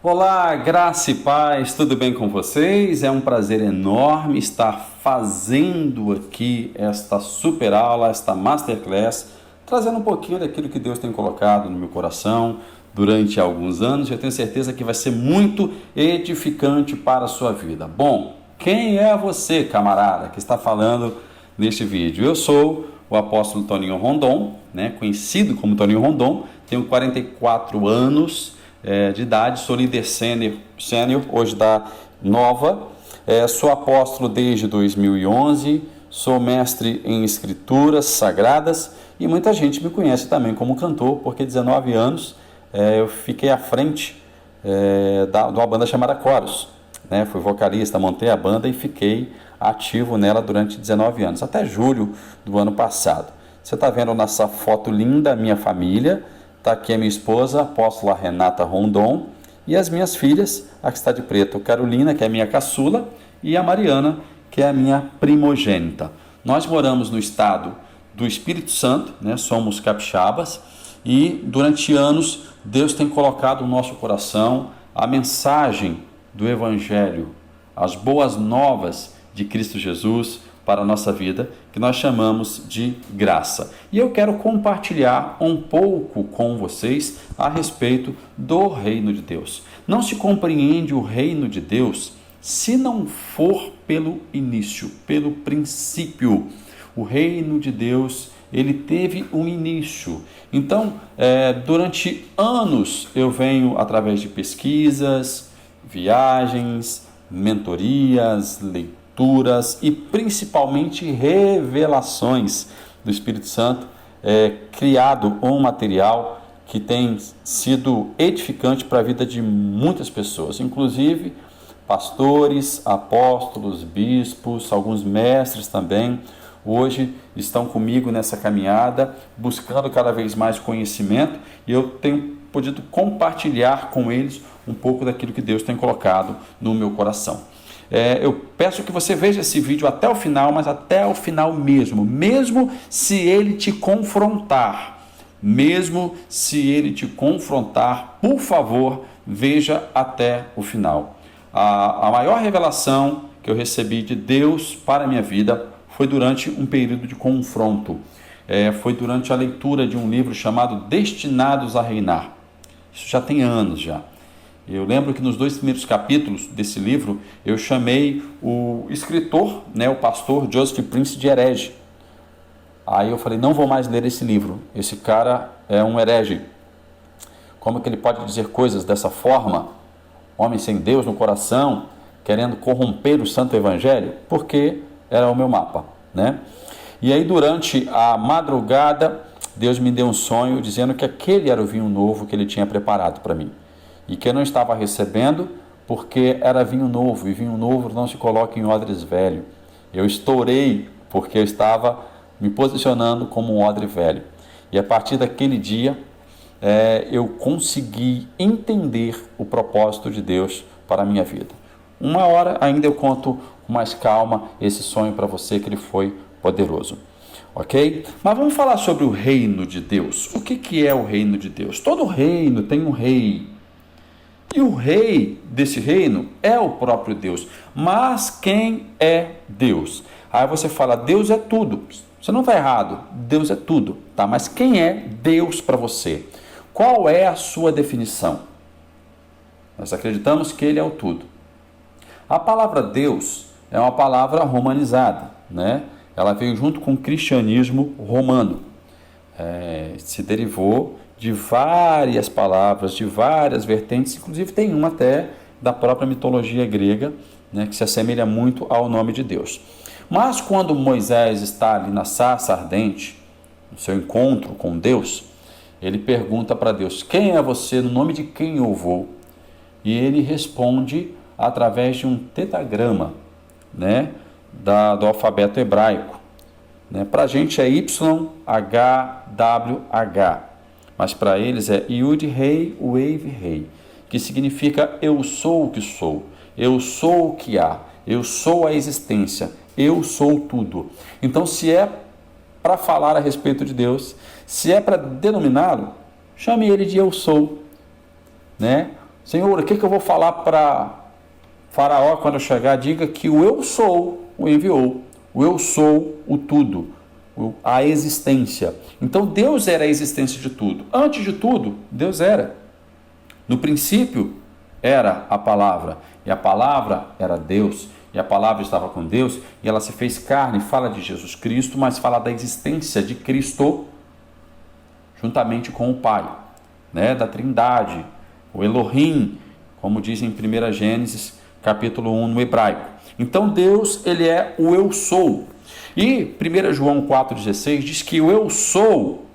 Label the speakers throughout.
Speaker 1: Olá, graça e paz, tudo bem com vocês? É um prazer enorme estar fazendo aqui esta super aula, esta masterclass, trazendo um pouquinho daquilo que Deus tem colocado no meu coração durante alguns anos. Eu tenho certeza que vai ser muito edificante para a sua vida. Bom, quem é você, camarada, que está falando neste vídeo? Eu sou o apóstolo Toninho Rondon, conhecido como Toninho Rondon, tenho 44 anos de idade, sou líder sênior hoje da Nova, sou apóstolo desde 2011, sou mestre em escrituras sagradas e muita gente me conhece também como cantor, porque 19 anos eu fiquei à frente de uma banda chamada Coros, fui vocalista, montei a banda e fiquei ativo nela durante 19 anos, até julho do ano passado. Você está vendo nessa foto linda a minha família. Está aqui a minha esposa, a apóstola Renata Rondon, e as minhas filhas, a que está de preto, Carolina, que é a minha caçula, e a Mariana, que é a minha primogênita. Nós moramos no estado do Espírito Santo, somos capixabas, e durante anos Deus tem colocado no nosso coração a mensagem do Evangelho, as boas novas de Cristo Jesus para a nossa vida, que nós chamamos de graça. E eu quero compartilhar um pouco com vocês a respeito do reino de Deus. Não se compreende o reino de Deus se não for pelo início, pelo princípio. O reino de Deus, ele teve um início. Então, durante anos eu venho através de pesquisas, viagens, mentorias, leituras, e principalmente revelações do Espírito Santo, criado um material que tem sido edificante para a vida de muitas pessoas, inclusive pastores, apóstolos, bispos, alguns mestres também, hoje estão comigo nessa caminhada, buscando cada vez mais conhecimento, e eu tenho podido compartilhar com eles um pouco daquilo que Deus tem colocado no meu coração. Eu peço que você veja esse vídeo até o final, mas até o final mesmo se ele te confrontar, por favor, veja até o final. A maior revelação que eu recebi de Deus para a minha vida foi durante um período de confronto, foi durante a leitura de um livro chamado Destinados a Reinar. Isso já tem anos já. Eu lembro que nos 2 primeiros capítulos desse livro, eu chamei o escritor, o pastor Joseph Prince de herege. Aí eu falei, não vou mais ler esse livro, esse cara é um herege. Como que ele pode dizer coisas dessa forma? Homem sem Deus no coração, querendo corromper o santo evangelho? Porque era o meu mapa, E aí durante a madrugada, Deus me deu um sonho dizendo que aquele era o vinho novo que ele tinha preparado para mim. E que eu não estava recebendo porque era vinho novo, e vinho novo não se coloca em odres velho. Eu estourei porque eu estava me posicionando como um odre velho. E a partir daquele dia, eu consegui entender o propósito de Deus para a minha vida. Uma hora ainda eu conto com mais calma esse sonho para você, que ele foi poderoso. Ok? Mas vamos falar sobre o reino de Deus. O que é o reino de Deus? Todo reino tem um rei. E o rei desse reino é o próprio Deus. Mas quem é Deus? Aí você fala, Deus é tudo. Você não está errado, Deus é tudo. Tá? Mas quem é Deus para você? Qual é a sua definição? Nós acreditamos que Ele é o tudo. A palavra Deus é uma palavra romanizada, Ela veio junto com o cristianismo romano. Se derivou de várias palavras, de várias vertentes, inclusive tem uma até da própria mitologia grega, que se assemelha muito ao nome de Deus. Mas quando Moisés está ali na sarça ardente, no seu encontro com Deus, ele pergunta para Deus, quem é você, no nome de quem eu vou? E ele responde através de um tetagrama, do alfabeto hebraico. Para a gente é YHWH, mas para eles é Yud Rei Wave Rei, que significa eu sou o que sou, eu sou o que há, eu sou a existência, eu sou tudo. Então, se é para falar a respeito de Deus, se é para denominá-lo, chame ele de eu sou, Senhor, o que eu vou falar para Faraó quando eu chegar? Diga que o eu sou o enviou. O eu sou o tudo, a existência. Então Deus era a existência de tudo. Antes de tudo, Deus era. No princípio era a palavra, e a palavra era Deus, e a palavra estava com Deus, e ela se fez carne. Fala de Jesus Cristo, mas fala da existência de Cristo juntamente com o Pai, né? Da Trindade, o Elohim, como diz em 1 Gênesis capítulo 1 no hebraico. Então Deus, ele é o eu sou. E 1 João 4,16 diz que o eu sou,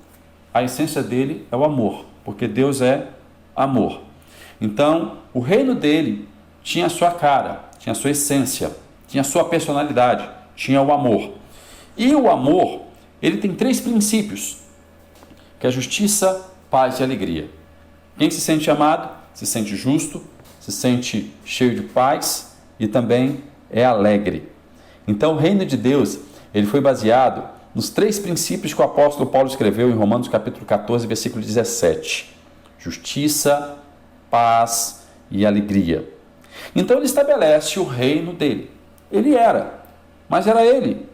Speaker 1: a essência dele é o amor, porque Deus é amor. Então, o reino dele tinha a sua cara, tinha a sua essência, tinha a sua personalidade, tinha o amor. E o amor, ele tem 3 princípios, que é justiça, paz e alegria. Quem se sente amado, se sente justo, se sente cheio de paz e também é alegre. Então, o reino de Deus, ele foi baseado nos 3 princípios que o apóstolo Paulo escreveu em Romanos capítulo 14, versículo 17. Justiça, paz e alegria. Então, ele estabelece o reino dele. Ele era, mas era ele,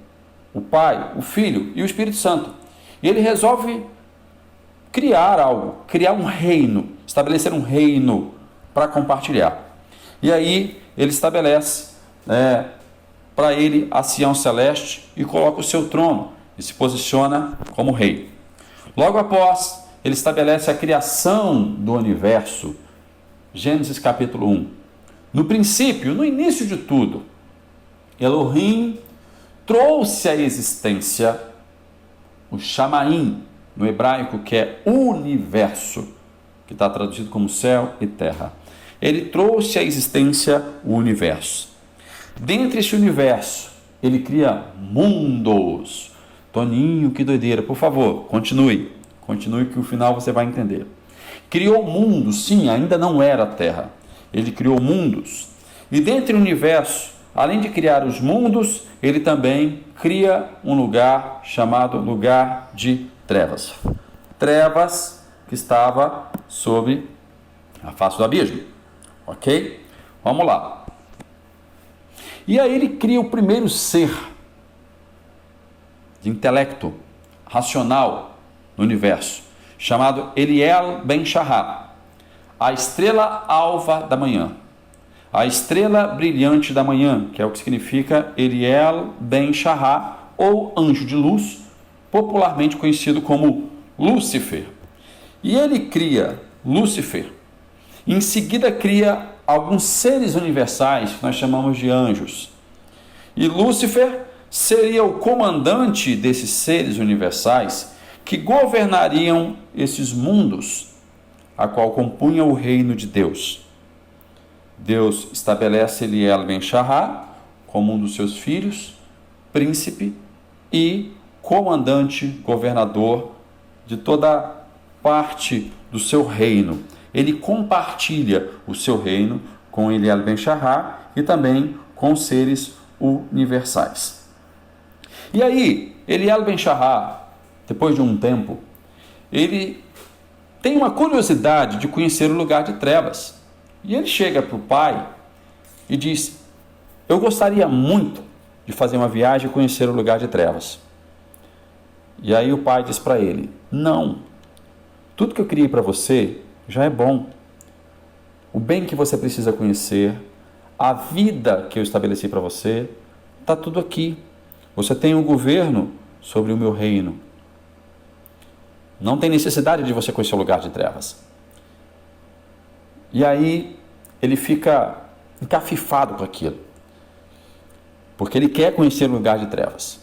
Speaker 1: o Pai, o Filho e o Espírito Santo. E ele resolve criar algo, criar um reino, estabelecer um reino para compartilhar. E aí, ele estabelece para ele a Sião Celeste e coloca o seu trono e se posiciona como rei. Logo após, ele estabelece a criação do universo. Gênesis capítulo 1. No princípio, no início de tudo, Elohim trouxe à existência o Shamaim, no hebraico, que é universo, que está traduzido como céu e terra. Ele trouxe à existência o universo. Dentre esse universo, ele cria mundos. Toninho, que doideira. Por favor, continue. Continue que no final você vai entender. Criou mundos, sim, ainda não era a Terra. Ele criou mundos. E dentre o universo, além de criar os mundos, ele também cria um lugar chamado lugar de trevas. Trevas que estava sobre a face do abismo. Ok? Vamos lá. E aí ele cria o primeiro ser de intelecto racional no universo, chamado Eliel Ben Shahar, a estrela alva da manhã, a estrela brilhante da manhã, que é o que significa Eliel Ben Shahar, ou anjo de luz, popularmente conhecido como Lúcifer. E ele cria Lúcifer, em seguida cria alguns seres universais que nós chamamos de anjos. E Lúcifer seria o comandante desses seres universais que governariam esses mundos, a qual compunha o reino de Deus. Deus estabelece Eliel Ben Shahar como um dos seus filhos, príncipe e comandante, governador de toda parte do seu reino. Ele compartilha o seu reino com Eliel Ben Shahar e também com os seres universais. E aí, Eliel Ben Shahar, depois de um tempo, ele tem uma curiosidade de conhecer o lugar de trevas. E ele chega para o pai e diz: eu gostaria muito de fazer uma viagem e conhecer o lugar de trevas. E aí o pai diz para ele: não, tudo que eu criei para você já é bom. O bem que você precisa conhecer, a vida que eu estabeleci para você, está tudo aqui. Você tem um governo sobre o meu reino. Não tem necessidade de você conhecer o lugar de trevas. E aí ele fica encafifado com aquilo, porque ele quer conhecer o lugar de trevas.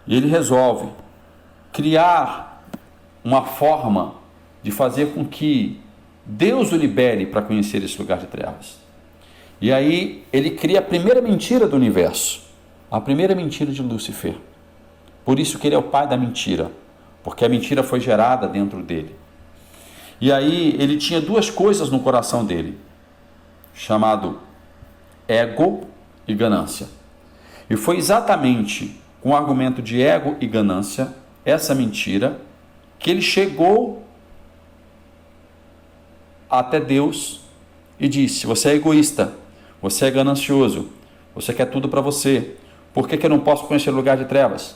Speaker 1: E ele resolve criar uma forma de fazer com que Deus o libere para conhecer esse lugar de trevas. E aí ele cria a primeira mentira do universo, a primeira mentira de Lúcifer. Por isso que ele é o pai da mentira, porque a mentira foi gerada dentro dele. E aí ele tinha duas coisas no coração dele, chamado ego e ganância. E foi exatamente com o argumento de ego e ganância, essa mentira, que ele chegou até Deus e disse: você é egoísta, você é ganancioso, você quer tudo para você. Por que eu não posso conhecer o lugar de trevas?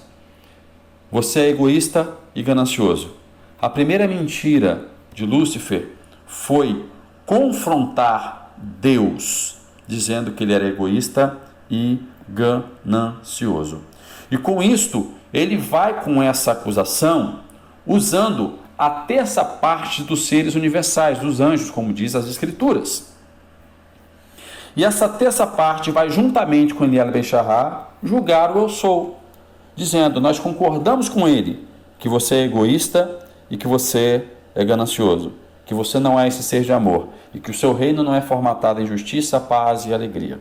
Speaker 1: Você é egoísta e ganancioso. A primeira mentira de Lúcifer foi confrontar Deus, dizendo que ele era egoísta e ganancioso. E com isto, ele vai com essa acusação usando a terça parte dos seres universais, dos anjos, como diz as Escrituras. E essa terça parte vai juntamente com Eliel Ben-Shahar julgar o eu sou, dizendo: nós concordamos com ele que você é egoísta e que você é ganancioso, que você não é esse ser de amor e que o seu reino não é formatado em justiça, paz e alegria.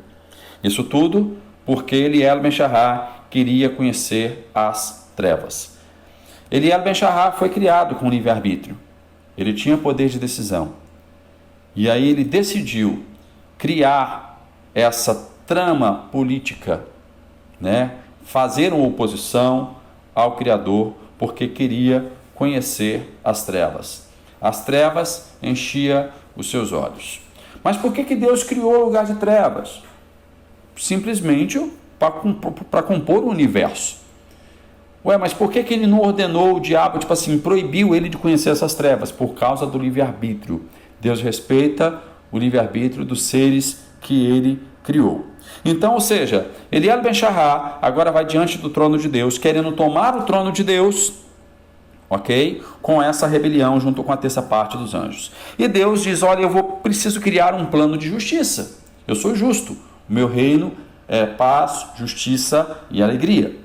Speaker 1: Isso tudo porque Eliel Ben-Shahar queria conhecer as trevas. Eliel Ben-Shahar foi criado com livre-arbítrio. Ele tinha poder de decisão. E aí ele decidiu criar essa trama política, fazer uma oposição ao Criador, porque queria conhecer as trevas. As trevas enchiam os seus olhos. Mas por que Deus criou o lugar de trevas? Simplesmente para compor o universo. Mas por que ele não ordenou o diabo, proibiu ele de conhecer essas trevas? Por causa do livre-arbítrio. Deus respeita o livre-arbítrio dos seres que ele criou. Então, ou seja, Eliel Ben-Shahar agora vai diante do trono de Deus, querendo tomar o trono de Deus, com essa rebelião junto com a terça parte dos anjos. E Deus diz: olha, preciso criar um plano de justiça. Eu sou justo. O meu reino é paz, justiça e alegria.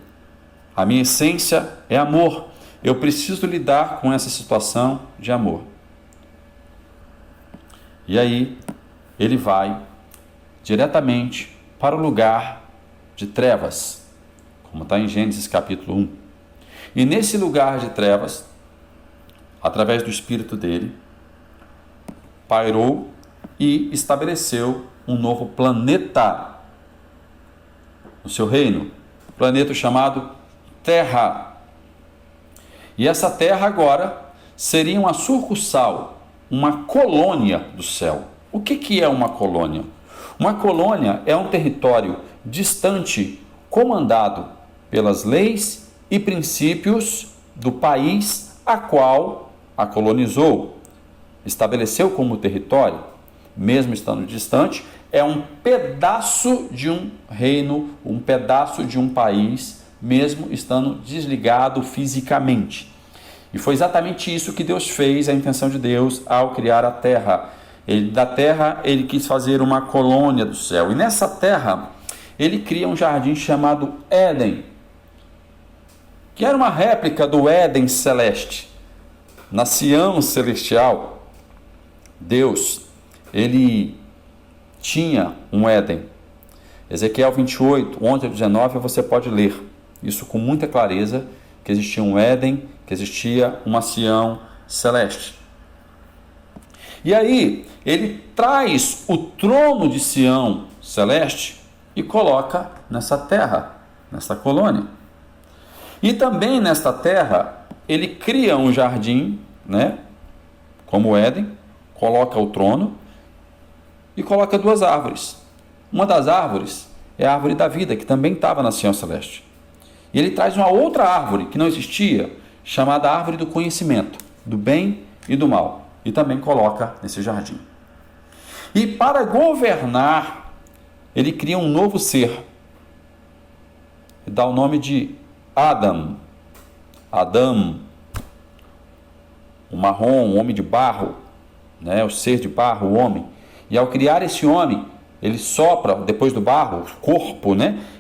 Speaker 1: A minha essência é amor. Eu preciso lidar com essa situação de amor. E aí, ele vai diretamente para o lugar de trevas, como está em Gênesis capítulo 1. E nesse lugar de trevas, através do espírito dele, pairou e estabeleceu um novo planeta no seu reino, planeta chamado Terra. E essa Terra agora seria uma sucursal, uma colônia do céu. O que é uma colônia? Uma colônia é um território distante, comandado pelas leis e princípios do país a qual a colonizou, estabeleceu como território, mesmo estando distante. É um pedaço de um reino, um pedaço de um país, mesmo estando desligado fisicamente. E foi exatamente isso que Deus fez, a intenção de Deus ao criar a terra. Da terra ele quis fazer uma colônia do céu. E nessa terra ele cria um jardim chamado Éden, que era uma réplica do Éden celeste. Na Sião celestial, Deus, ele tinha um Éden. Ezequiel 28, 11 a 19, você pode ler isso com muita clareza, que existia um Éden, que existia uma Sião celeste. E aí, ele traz o trono de Sião celeste e coloca nessa terra, nessa colônia. E também nesta terra, ele cria um jardim, como o Éden, coloca o trono e coloca duas árvores. Uma das árvores é a árvore da vida, que também estava na Sião celeste. E ele traz uma outra árvore que não existia, chamada árvore do conhecimento, do bem e do mal. E também coloca nesse jardim. E para governar, ele cria um novo ser. E dá o nome de Adão, o marrom, o homem de barro, o ser de barro, o homem. E ao criar esse homem, ele sopra, depois do barro, o corpo,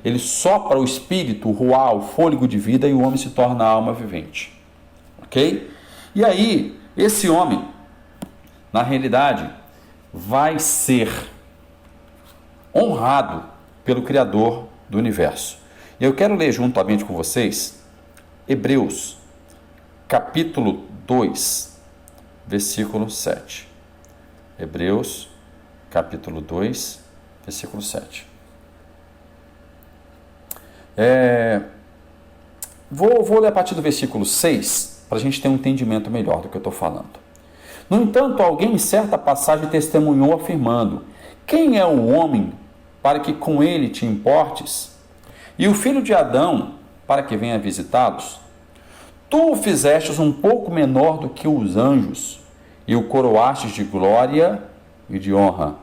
Speaker 1: ele sopra o espírito, o ruá, o fôlego de vida, e o homem se torna alma vivente. Ok? E aí, esse homem, na realidade, vai ser honrado pelo Criador do universo. E eu quero ler juntamente com vocês Hebreus, capítulo 2, versículo 7. Hebreus, capítulo 2, versículo 7. Vou ler a partir do versículo 6, para a gente ter um entendimento melhor do que eu estou falando. No entanto, alguém em certa passagem testemunhou afirmando: quem é o homem para que com ele te importes? E o filho de Adão para que venha visitá-los? Tu o fizestes um pouco menor do que os anjos, e o coroastes de glória e de honra.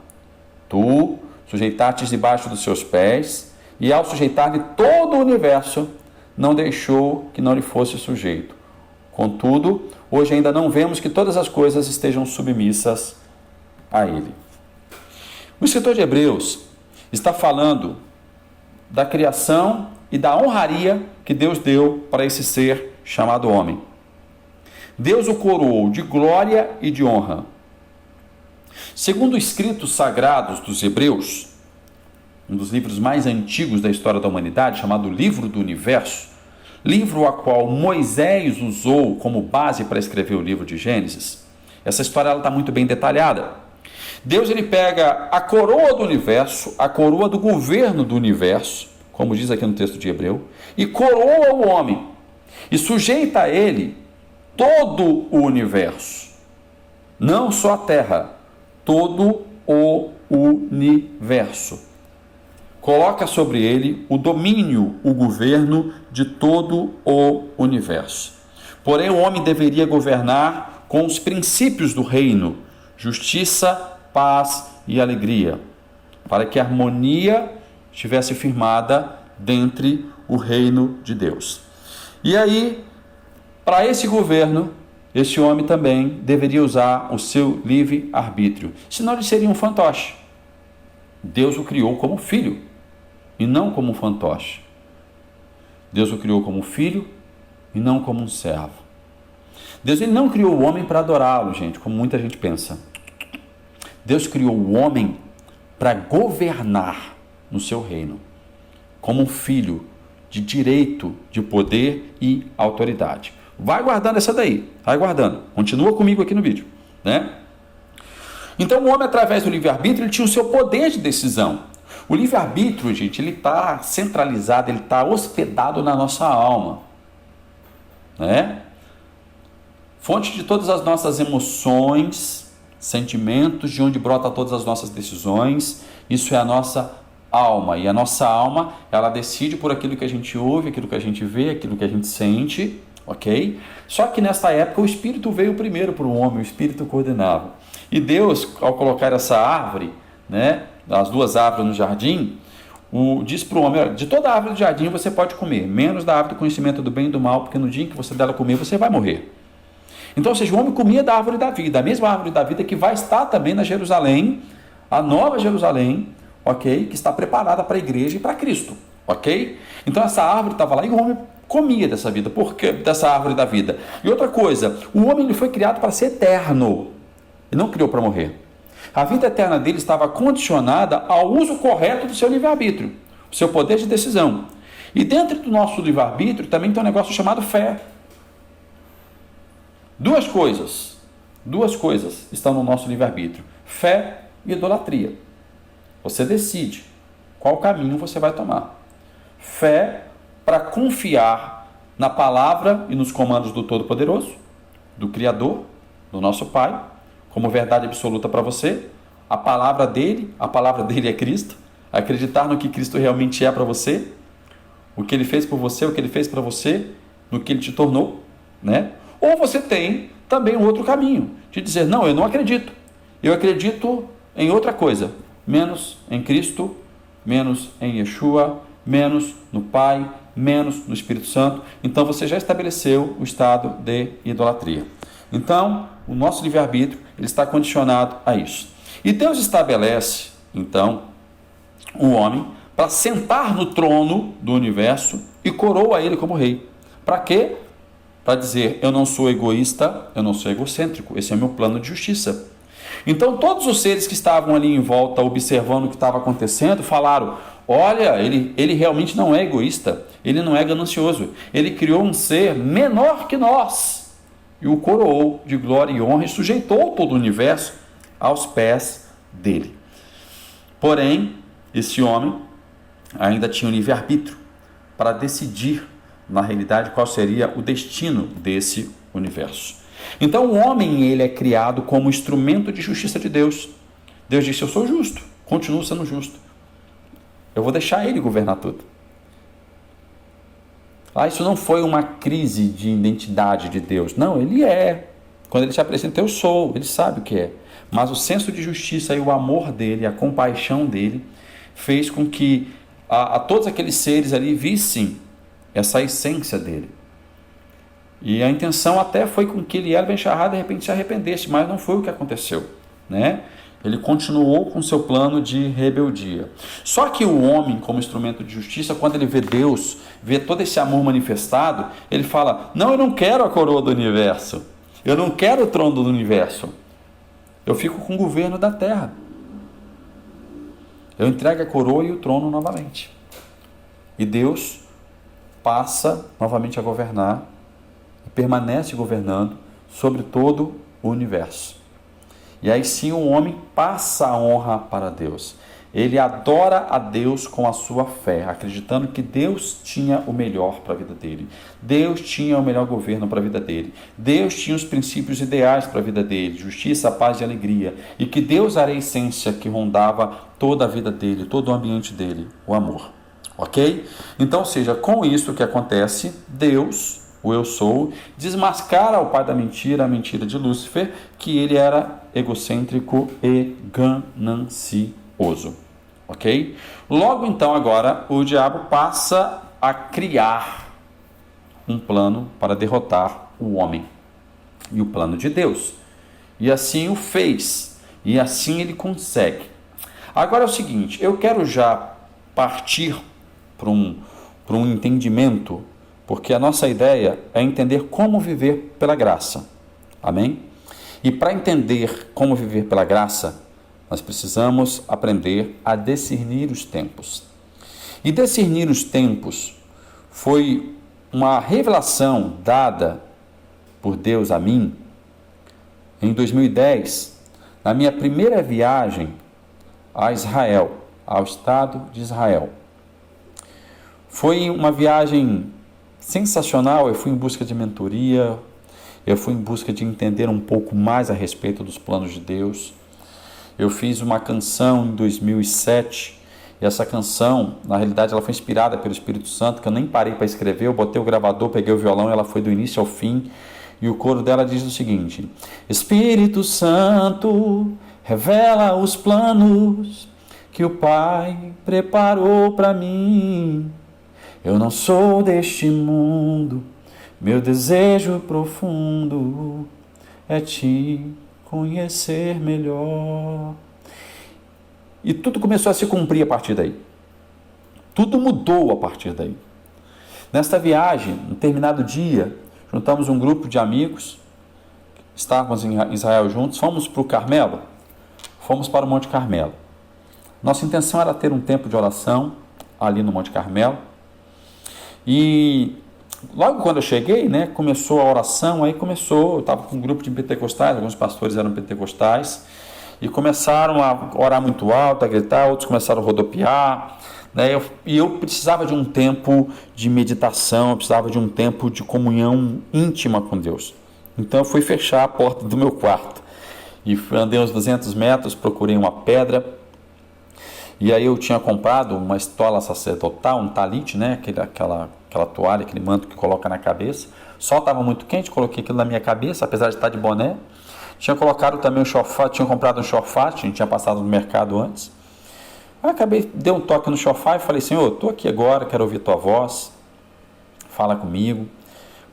Speaker 1: Tu sujeitastes debaixo dos seus pés, e ao sujeitar-lhe todo o universo, não deixou que não lhe fosse sujeito. Contudo, hoje ainda não vemos que todas as coisas estejam submissas a ele. O escritor de Hebreus está falando da criação e da honraria que Deus deu para esse ser chamado homem. Deus o coroou de glória e de honra. Segundo os escritos sagrados dos Hebreus, um dos livros mais antigos da história da humanidade, chamado Livro do Universo, livro a qual Moisés usou como base para escrever o livro de Gênesis, essa história está muito bem detalhada. Deus ele pega a coroa do universo, a coroa do governo do universo, como diz aqui no texto de Hebreu, e coroa o homem, e sujeita a ele todo o universo, não só a terra, todo o universo. Coloca sobre ele o domínio, o governo de todo o universo. Porém, o homem deveria governar com os princípios do reino: justiça, paz e alegria, para que a harmonia estivesse firmada dentre o reino de Deus. E aí, para esse governo, esse homem também deveria usar o seu livre-arbítrio, senão ele seria um fantoche. Deus o criou como filho e não como um fantoche. Deus o criou como filho e não como um servo. Deus ele não criou o homem para adorá-lo, gente, como muita gente pensa. Deus criou o homem para governar no seu reino, como um filho de direito, de poder e autoridade. Vai guardando essa daí, vai guardando. Continua comigo aqui no vídeo, né? Então o homem, através do livre-arbítrio, ele tinha o seu poder de decisão. O livre-arbítrio, gente, ele está centralizado, ele está hospedado na nossa alma, né? Fonte de todas as nossas emoções, sentimentos, de onde brota todas as nossas decisões, isso é a nossa alma. E a nossa alma, ela decide por aquilo que a gente ouve, aquilo que a gente vê, aquilo que a gente sente, ok? Só que nessa época o Espírito veio primeiro para o homem, o Espírito coordenava. E Deus, ao colocar essa árvore, né, as duas árvores no jardim, diz para o homem: de toda árvore do jardim você pode comer, menos da árvore do conhecimento do bem e do mal, porque no dia em que você dela comer, você vai morrer. Então, ou seja, o homem comia da árvore da vida, a mesma árvore da vida que vai estar também na Jerusalém, a nova Jerusalém, ok? Que está preparada para a igreja e para Cristo, ok? Então essa árvore estava lá e o homem comia dessa vida, porque dessa árvore da vida. E outra coisa, o homem ele foi criado para ser eterno, ele não criou para morrer. A vida eterna dele estava condicionada ao uso correto do seu livre-arbítrio, o seu poder de decisão. E dentro do nosso livre-arbítrio também tem um negócio chamado fé. Duas coisas estão no nosso livre-arbítrio: fé e idolatria. Você decide qual caminho você vai tomar. Fé para confiar na palavra e nos comandos do Todo-Poderoso, do Criador, do nosso Pai, como verdade absoluta para você. A palavra dele é Cristo. Acreditar no que Cristo realmente é para você, o que ele fez por você, o que ele fez para você, no que ele te tornou, né? Ou você tem também um outro caminho, de dizer: não, eu não acredito, eu acredito em outra coisa, menos em Cristo, menos em Yeshua, menos no Pai, menos no Espírito Santo. Então você já estabeleceu o estado de idolatria. Então, o nosso livre-arbítrio ele está condicionado a isso. E Deus estabelece, então, o homem para sentar no trono do universo e coroa ele como rei. Para quê? Para dizer: eu não sou egoísta, eu não sou egocêntrico, esse é o meu plano de justiça. Então todos os seres que estavam ali em volta observando o que estava acontecendo falaram: olha, ele realmente não é egoísta, ele não é ganancioso, ele criou um ser menor que nós e o coroou de glória e honra e sujeitou todo o universo aos pés dele. Porém, esse homem ainda tinha um livre-arbítrio para decidir, na realidade, qual seria o destino desse universo. Então o homem, ele é criado como instrumento de justiça de Deus. Deus disse: eu sou justo, continuo sendo justo. Eu vou deixar ele governar tudo. Isso não foi uma crise de identidade de Deus. Não, ele é. Quando ele se apresenta, eu sou. Ele sabe o que é. Mas o senso de justiça e o amor dele, a compaixão dele, fez com que a todos aqueles seres ali vissem essa essência dele. E a intenção até foi com que ele, Ben-Shahar, de repente se arrependesse, mas não foi o que aconteceu, né? Ele continuou com seu plano de rebeldia. Só que o homem, como instrumento de justiça, quando ele vê Deus, vê todo esse amor manifestado, ele fala: não, eu não quero a coroa do universo, eu não quero o trono do universo, eu fico com o governo da terra. Eu entrego a coroa e o trono novamente. E Deus passa novamente a governar e permanece governando sobre todo o universo. E aí sim o homem passa a honra para Deus. Ele adora a Deus com a sua fé, acreditando que Deus tinha o melhor para a vida dele. Deus tinha o melhor governo para a vida dele. Deus tinha os princípios ideais para a vida dele, justiça, paz e alegria. E que Deus era a essência que rondava toda a vida dele, todo o ambiente dele, o amor. Ok? Então, seja, com isso que acontece, Deus, o eu sou, desmascara o pai da mentira, a mentira de Lúcifer, que ele era egocêntrico e ganancioso. Ok? Logo então agora o diabo passa a criar um plano para derrotar o homem e o plano de Deus. E assim o fez. E assim ele consegue. Agora é o seguinte, eu quero já partir para um entendimento, porque a nossa ideia é entender como viver pela graça. Amém? E para entender como viver pela graça, nós precisamos aprender a discernir os tempos. E discernir os tempos foi uma revelação dada por Deus a mim em 2010, na minha primeira viagem a Israel, ao Estado de Israel. Foi uma viagem sensacional. Eu fui em busca de mentoria, eu fui em busca de entender um pouco mais a respeito dos planos de Deus. Eu fiz uma canção em 2007, e essa canção, na realidade, ela foi inspirada pelo Espírito Santo, que eu nem parei para escrever, eu botei o gravador, peguei o violão, ela foi do início ao fim, e o coro dela diz o seguinte: Espírito Santo, revela os planos que o Pai preparou para mim. Eu não sou deste mundo, meu desejo profundo é te conhecer melhor. E tudo começou a se cumprir a partir daí. Tudo mudou a partir daí. Nesta viagem, um determinado dia, juntamos um grupo de amigos, estávamos em Israel juntos, fomos para o Carmelo, fomos para o Monte Carmelo. Nossa intenção era ter um tempo de oração ali no Monte Carmelo. E logo quando eu cheguei, começou a oração, eu estava com um grupo de pentecostais, alguns pastores eram pentecostais, e começaram a orar muito alto, a gritar, outros começaram a rodopiar, e eu precisava de um tempo de meditação, eu precisava de um tempo de comunhão íntima com Deus. Então eu fui fechar a porta do meu quarto, e andei uns 200 metros, procurei uma pedra, e aí eu tinha comprado uma estola sacerdotal, um talit, aquela toalha, aquele manto que coloca na cabeça. O sol estava muito quente, coloquei aquilo na minha cabeça, apesar de estar de boné. Tinha colocado também um shofar, tinha comprado um shofar, tinha passado no mercado antes. Aí acabei, dei um toque no shofar e falei: Senhor, estou aqui agora, quero ouvir tua voz, fala comigo.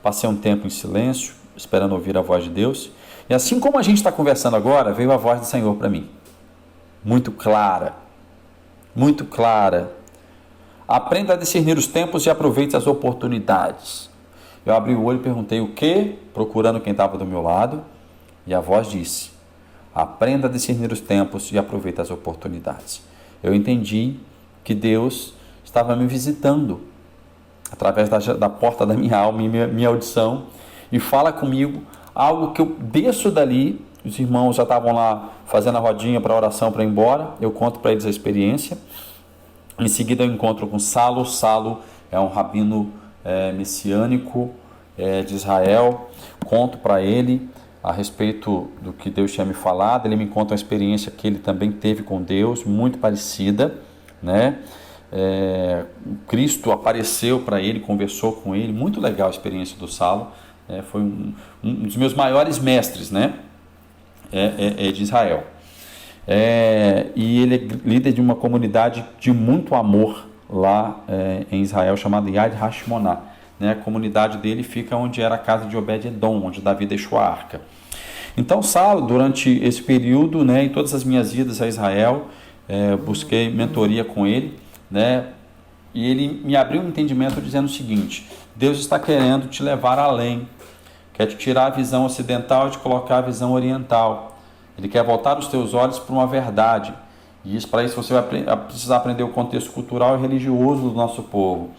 Speaker 1: Passei um tempo em silêncio, esperando ouvir a voz de Deus. E assim como a gente está conversando agora, veio a voz do Senhor para mim, muito clara. Muito clara. Aprenda a discernir os tempos e aproveite as oportunidades. Eu abri o olho e perguntei o quê? Procurando quem estava do meu lado. E a voz disse: aprenda a discernir os tempos e aproveite as oportunidades. Eu entendi que Deus estava me visitando através da porta da minha alma e minha audição, e fala comigo algo que eu desço dali. Os irmãos já estavam lá fazendo a rodinha para a oração para ir embora. Eu conto para eles a experiência. Em seguida eu encontro com Salo. Salo é um rabino messiânico de Israel. Conto para ele a respeito do que Deus tinha me falado. Ele me conta uma experiência que ele também teve com Deus, muito parecida, né? Cristo apareceu para ele, conversou com ele, muito legal a experiência do Saulo, foi um dos meus maiores mestres, né? De Israel. E ele é líder de uma comunidade de muito amor lá em Israel, chamada Yad Hashmonah, né? A comunidade dele fica onde era a casa de Obed-Edom, onde Davi deixou a arca. Então Saulo, durante esse período, né, em todas as minhas idas a Israel, busquei mentoria com ele, né? E ele me abriu um entendimento dizendo o seguinte: Deus está querendo te levar além, quer te tirar a visão ocidental e te colocar a visão oriental. Ele quer voltar os teus olhos para uma verdade. E para isso você vai precisar aprender o contexto cultural e religioso do nosso povo.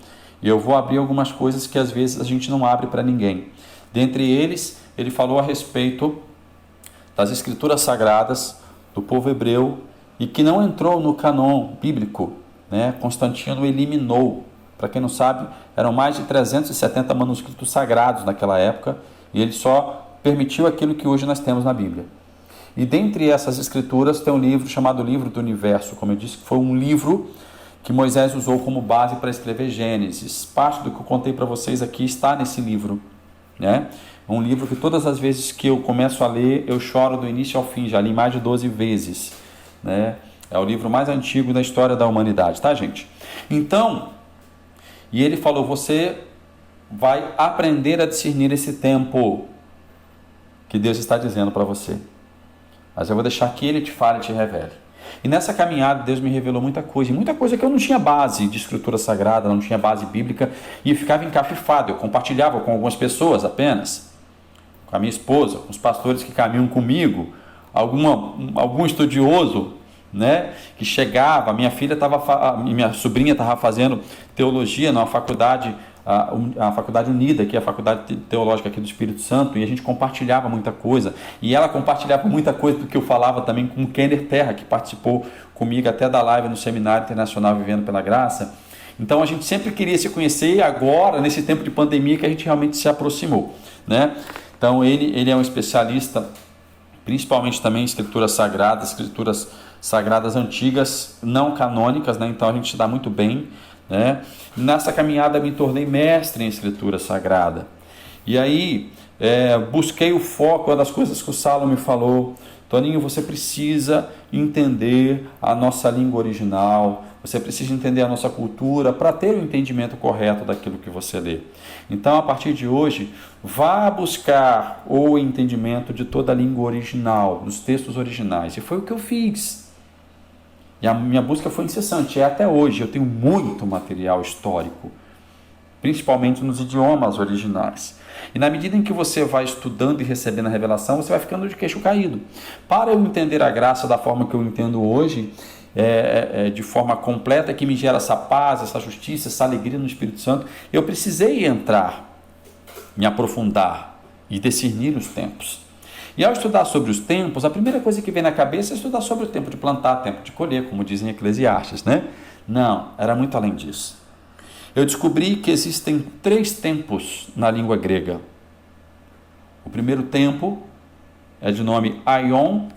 Speaker 1: E eu vou abrir algumas coisas que às vezes a gente não abre para ninguém. Dentre eles, ele falou a respeito das escrituras sagradas do povo hebreu e que não entrou no cânon bíblico, né? Constantino eliminou. Para quem não sabe, eram mais de 370 manuscritos sagrados naquela época e ele só permitiu aquilo que hoje nós temos na Bíblia. E dentre essas escrituras tem um livro chamado Livro do Universo, como eu disse, que foi um livro que Moisés usou como base para escrever Gênesis. Parte do que eu contei para vocês aqui está nesse livro, né? Um livro que todas as vezes que eu começo a ler, eu choro do início ao fim, já li mais de 12 vezes, né? É o livro mais antigo da história da humanidade, tá, gente? Então, e ele falou, você vai aprender a discernir esse tempo que Deus está dizendo para você. Mas eu vou deixar que ele te fale e te revele. E nessa caminhada Deus me revelou muita coisa que eu não tinha base de escritura sagrada, não tinha base bíblica, e eu ficava encafifado. Eu compartilhava com algumas pessoas apenas, com a minha esposa, com os pastores que caminham comigo, algum estudioso, né, que chegava. Minha sobrinha estava fazendo teologia numa faculdade, a Faculdade Unida, que é a Faculdade Teológica aqui do Espírito Santo, e a gente compartilhava muita coisa, e ela compartilhava muita coisa do que eu falava também com o Kenner Terra, que participou comigo até da live no Seminário Internacional Vivendo pela Graça. Então a gente sempre queria se conhecer, e agora, nesse tempo de pandemia, que a gente realmente se aproximou, né? Então ele é um especialista, principalmente também em escrituras sagradas antigas, não canônicas, né? Então a gente se dá muito bem, né? Nessa caminhada me tornei mestre em escritura sagrada. E aí busquei o foco. Uma das coisas que o Saulo me falou: Toninho, você precisa entender a nossa língua original, você precisa entender a nossa cultura para ter o entendimento correto daquilo que você lê. Então, a partir de hoje, vá buscar o entendimento de toda a língua original, dos textos originais. E foi o que eu fiz. E a minha busca foi incessante, até hoje. Eu tenho muito material histórico, principalmente nos idiomas originais. E na medida em que você vai estudando e recebendo a revelação, você vai ficando de queixo caído. Para eu entender a graça da forma que eu entendo hoje, de forma completa, que me gera essa paz, essa justiça, essa alegria no Espírito Santo, eu precisei entrar, me aprofundar e discernir os tempos. E ao estudar sobre os tempos, a primeira coisa que vem na cabeça é estudar sobre o tempo de plantar, tempo de colher, como dizem Eclesiastes, né? Não, era muito além disso. Eu descobri que existem 3 tempos na língua grega. O primeiro tempo é de nome aion,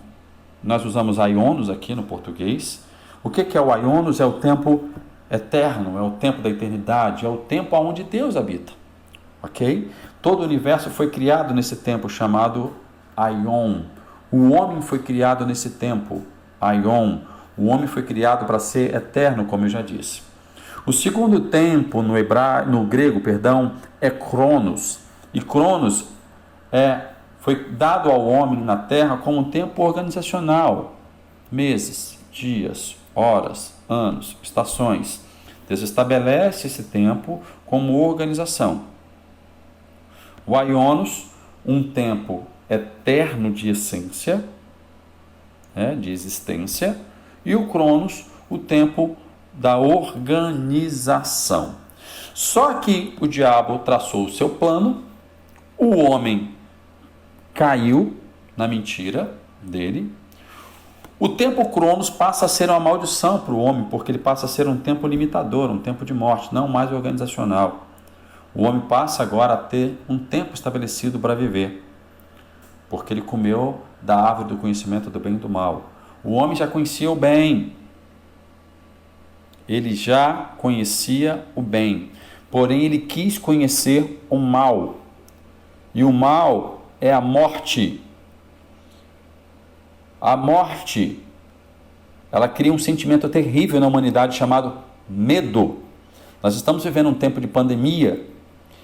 Speaker 1: nós usamos aionos aqui no português. O que é o aionos? É o tempo eterno, é o tempo da eternidade, é o tempo onde Deus habita. Ok? Todo o universo foi criado nesse tempo chamado aion. O homem foi criado nesse tempo, aion. O homem foi criado para ser eterno, como eu já disse. O segundo tempo no grego, é Cronos. E Cronos foi dado ao homem na Terra como um tempo organizacional. Meses, dias, horas, anos, estações. Deus estabelece esse tempo como organização. O Aionos, um tempo eterno de essência, de existência. E o Cronos, o tempo da organização. Só que o diabo traçou o seu plano, o homem caiu na mentira dele. O tempo Cronos passa a ser uma maldição para o homem, porque ele passa a ser um tempo limitador, um tempo de morte, não mais organizacional. O homem passa agora a ter um tempo estabelecido para viver. porque ele comeu da árvore do conhecimento do bem e do mal. O homem já conhecia o bem. Ele já conhecia o bem. Porém, ele quis conhecer o mal. E o mal é a morte. A morte, ela cria um sentimento terrível na humanidade chamado medo. Nós estamos vivendo um tempo de pandemia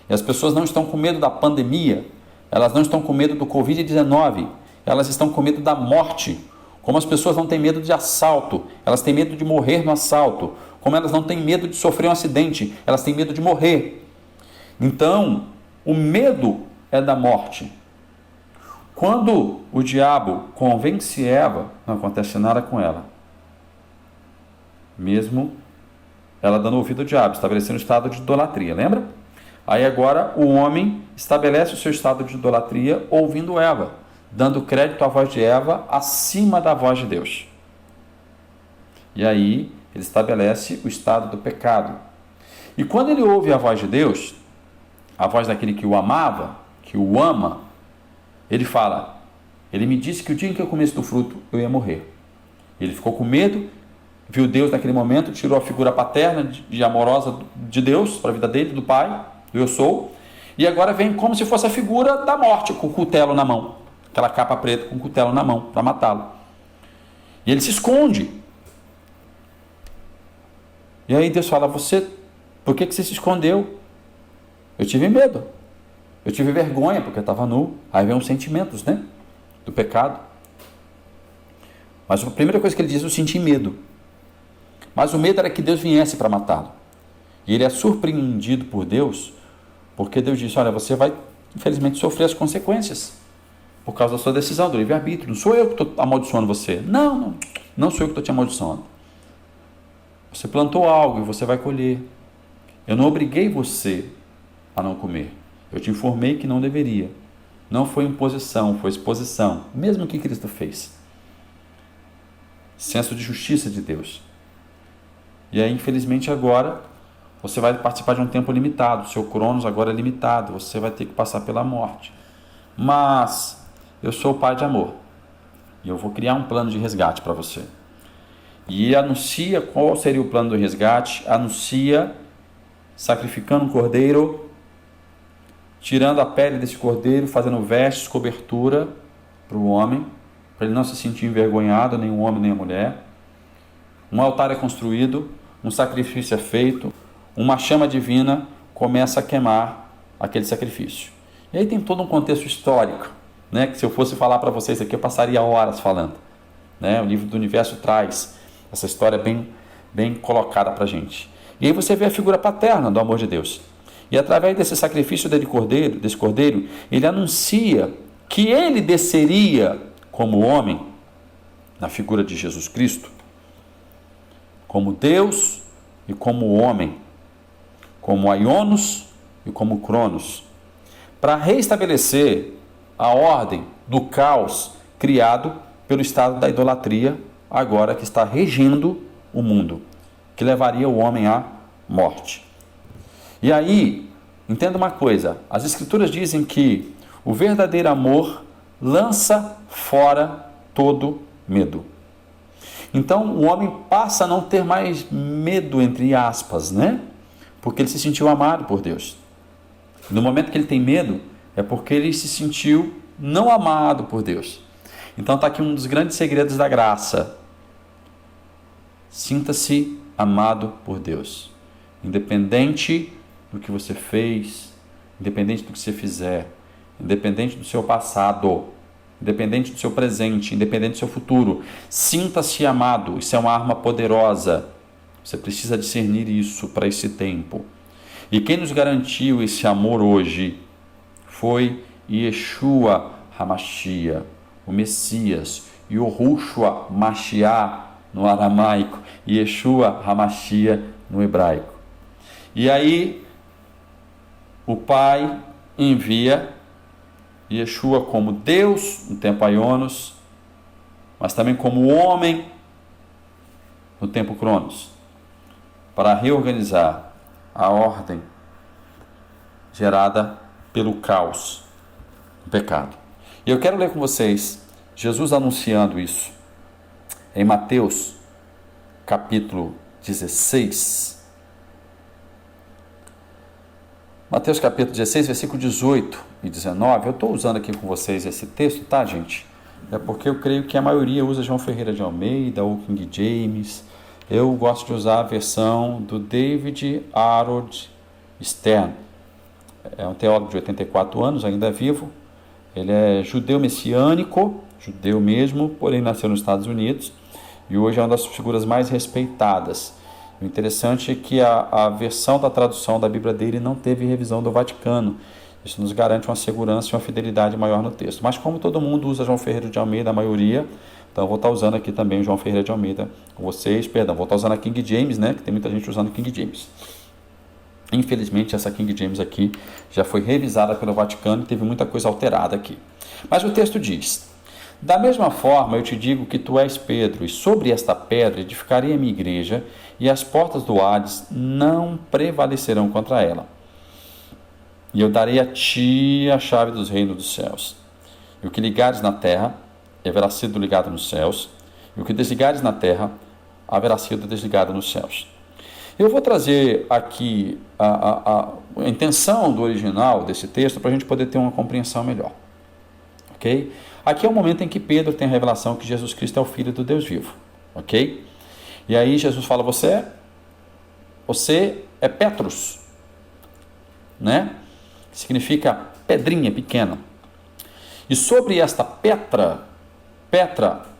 Speaker 1: e as pessoas não estão com medo da pandemia, elas não estão com medo do Covid-19, elas estão com medo da morte. Como as pessoas não têm medo de assalto, elas têm medo de morrer no assalto. Como elas não têm medo de sofrer um acidente, elas têm medo de morrer. Então, o medo é da morte. Quando o diabo convence Eva, não acontece nada com ela. Mesmo ela dando ouvido ao diabo, estabelecendo o estado de idolatria, lembra? Aí agora o homem estabelece o seu estado de idolatria ouvindo Eva, dando crédito à voz de Eva acima da voz de Deus. E aí ele estabelece o estado do pecado. E quando ele ouve a voz de Deus, a voz daquele que o amava, que o ama, ele fala, ele me disse que o dia em que eu comesse do fruto, eu ia morrer. Ele ficou com medo, viu Deus naquele momento, tirou a figura paterna de amorosa de Deus para a vida dele, do Pai, do eu sou, e agora vem como se fosse a figura da morte, com o cutelo na mão, aquela capa preta com o cutelo na mão, para matá-lo. E ele se esconde. E aí Deus fala, por que você se escondeu? Eu tive medo, eu tive vergonha porque eu estava nu. Aí vem os sentimentos, né, do pecado. Mas a primeira coisa que ele diz, eu senti medo. Mas o medo era que Deus viesse para matá-lo. E ele é surpreendido por Deus, porque Deus disse, olha, você vai, infelizmente, sofrer as consequências por causa da sua decisão, do livre-arbítrio. Não sou eu que estou amaldiçoando você. Não sou eu que estou te amaldiçoando. Você plantou algo e você vai colher. Eu não obriguei você a não comer. Eu te informei que não deveria. Não foi imposição, foi exposição. Mesmo que Cristo fez. Senso de justiça de Deus. E aí, infelizmente, agora você vai participar de um tempo limitado. Seu cronos agora é limitado. Você vai ter que passar pela morte. Mas eu sou o Pai de amor. E eu vou criar um plano de resgate para você. E anuncia qual seria o plano do resgate. Anuncia sacrificando um cordeiro, tirando a pele desse cordeiro, fazendo vestes, cobertura para o homem, para ele não se sentir envergonhado, nem o homem nem a mulher. Um altar é construído, um sacrifício é feito, uma chama divina começa a queimar aquele sacrifício. E aí tem todo um contexto histórico, né, que se eu fosse falar para vocês aqui, eu passaria horas falando. Né? O livro do Universo traz essa história bem colocada para a gente. E aí você vê a figura paterna do amor de Deus. E através desse sacrifício desse cordeiro, ele anuncia que ele desceria como homem, na figura de Jesus Cristo, como Deus e como homem, como Aionos e como Cronos, para restabelecer a ordem do caos criado pelo estado da idolatria, agora que está regendo o mundo, que levaria o homem à morte. E aí, entenda uma coisa, as Escrituras dizem que o verdadeiro amor lança fora todo medo. Então, o homem passa a não ter mais medo, entre aspas, né? Porque ele se sentiu amado por Deus. No momento que ele tem medo, é porque ele se sentiu não amado por Deus. Então, está aqui um dos grandes segredos da graça. Sinta-se amado por Deus. Independente do que você fez, independente do que você fizer, independente do seu passado, independente do seu presente, independente do seu futuro, sinta-se amado. Isso é uma arma poderosa. Você precisa discernir isso para esse tempo. E quem nos garantiu esse amor hoje foi Yeshua HaMashiach, o Messias, Yahushua Mashiach no aramaico, Yeshua HaMashiach no hebraico. E aí o Pai envia Yeshua como Deus no tempo Aionos, mas também como homem no tempo Cronos, para reorganizar a ordem gerada pelo caos, o pecado. E eu quero ler com vocês Jesus anunciando isso em Mateus capítulo 16. Mateus capítulo 16, versículo 18 e 19. Eu estou usando aqui com vocês esse texto, tá, gente? É porque eu creio que a maioria usa João Ferreira de Almeida ou King James. Eu gosto de usar a versão do David Harold Stern. É um teólogo de 84 anos, ainda vivo. Ele é judeu messiânico, judeu mesmo, porém nasceu nos Estados Unidos. E hoje é uma das figuras mais respeitadas. O interessante é que a versão da tradução da Bíblia dele não teve revisão do Vaticano. Isso nos garante uma segurança e uma fidelidade maior no texto. Mas como todo mundo usa João Ferreira de Almeida, a maioria, então eu vou estar usando aqui também o João Ferreira de Almeida com vocês. Perdão, vou estar usando a King James, né? Que tem muita gente usando King James. Infelizmente, essa King James aqui já foi revisada pelo Vaticano e teve muita coisa alterada aqui. Mas o texto diz: da mesma forma eu te digo que tu és Pedro, e sobre esta pedra edificarei a minha igreja, e as portas do Hades não prevalecerão contra ela. E eu darei a ti a chave dos reinos dos céus. E o que ligares na terra haverá sido ligado nos céus, e o que desligares na terra haverá sido desligado nos céus. Eu vou trazer aqui a intenção do original desse texto para a gente poder ter uma compreensão melhor. Ok? Aqui é o momento em que Pedro tem a revelação que Jesus Cristo é o Filho do Deus vivo. Ok? E aí Jesus fala, você é Petrus, né? Significa pedrinha pequena. E sobre esta Petra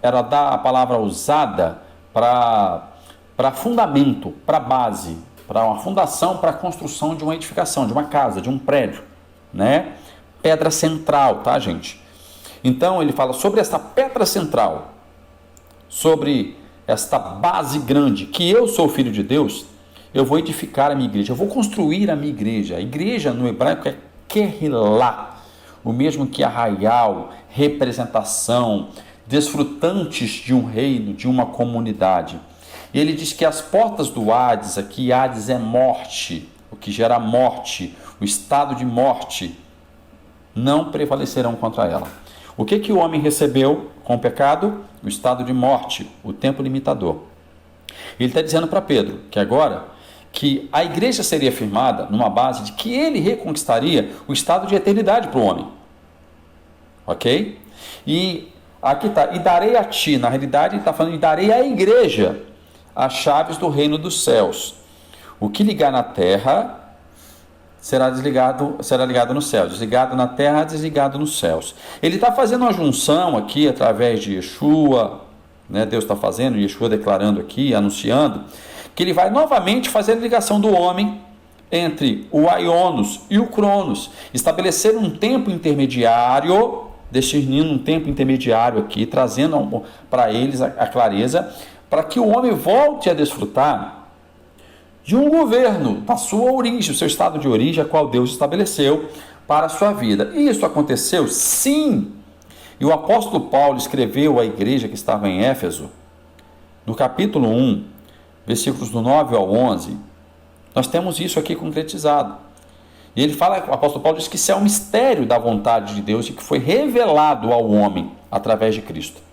Speaker 1: era a palavra usada para fundamento, para base, para uma fundação, para a construção de uma edificação, de uma casa, de um prédio, né? Pedra central, tá, gente? Então ele fala sobre esta pedra central, sobre esta base grande, que eu sou filho de Deus, eu vou edificar a minha igreja, eu vou construir a minha igreja. A igreja no hebraico é Kehillah, o mesmo que arraial, representação, desfrutantes de um reino, de uma comunidade. E ele diz que as portas do Hades, aqui Hades é morte, o que gera morte, o estado de morte, não prevalecerão contra ela. O que o homem recebeu com o pecado? O estado de morte, o tempo limitador. Ele está dizendo para Pedro que agora que a igreja seria firmada numa base de que ele reconquistaria o estado de eternidade para o homem. Ok? E aqui está, e darei a ti, na realidade ele está falando, e darei à igreja as chaves do reino dos céus. O que ligar na terra será ligado nos céus, desligado na terra, desligado nos céus. Ele está fazendo uma junção aqui através de Yeshua, né? Deus está fazendo, Yeshua declarando aqui, anunciando, que ele vai novamente fazer a ligação do homem entre o Aionos e o Cronos, estabelecer um tempo intermediário, discernindo um tempo intermediário aqui, trazendo para eles a clareza, para que o homem volte a desfrutar de um governo, da sua origem, o seu estado de origem, a qual Deus estabeleceu para a sua vida. E isso aconteceu? Sim! E o apóstolo Paulo escreveu à igreja que estava em Éfeso, no capítulo 1, versículos do 9 ao 11, nós temos isso aqui concretizado. E ele fala, o apóstolo Paulo diz que isso é um mistério da vontade de Deus e que foi revelado ao homem através de Cristo.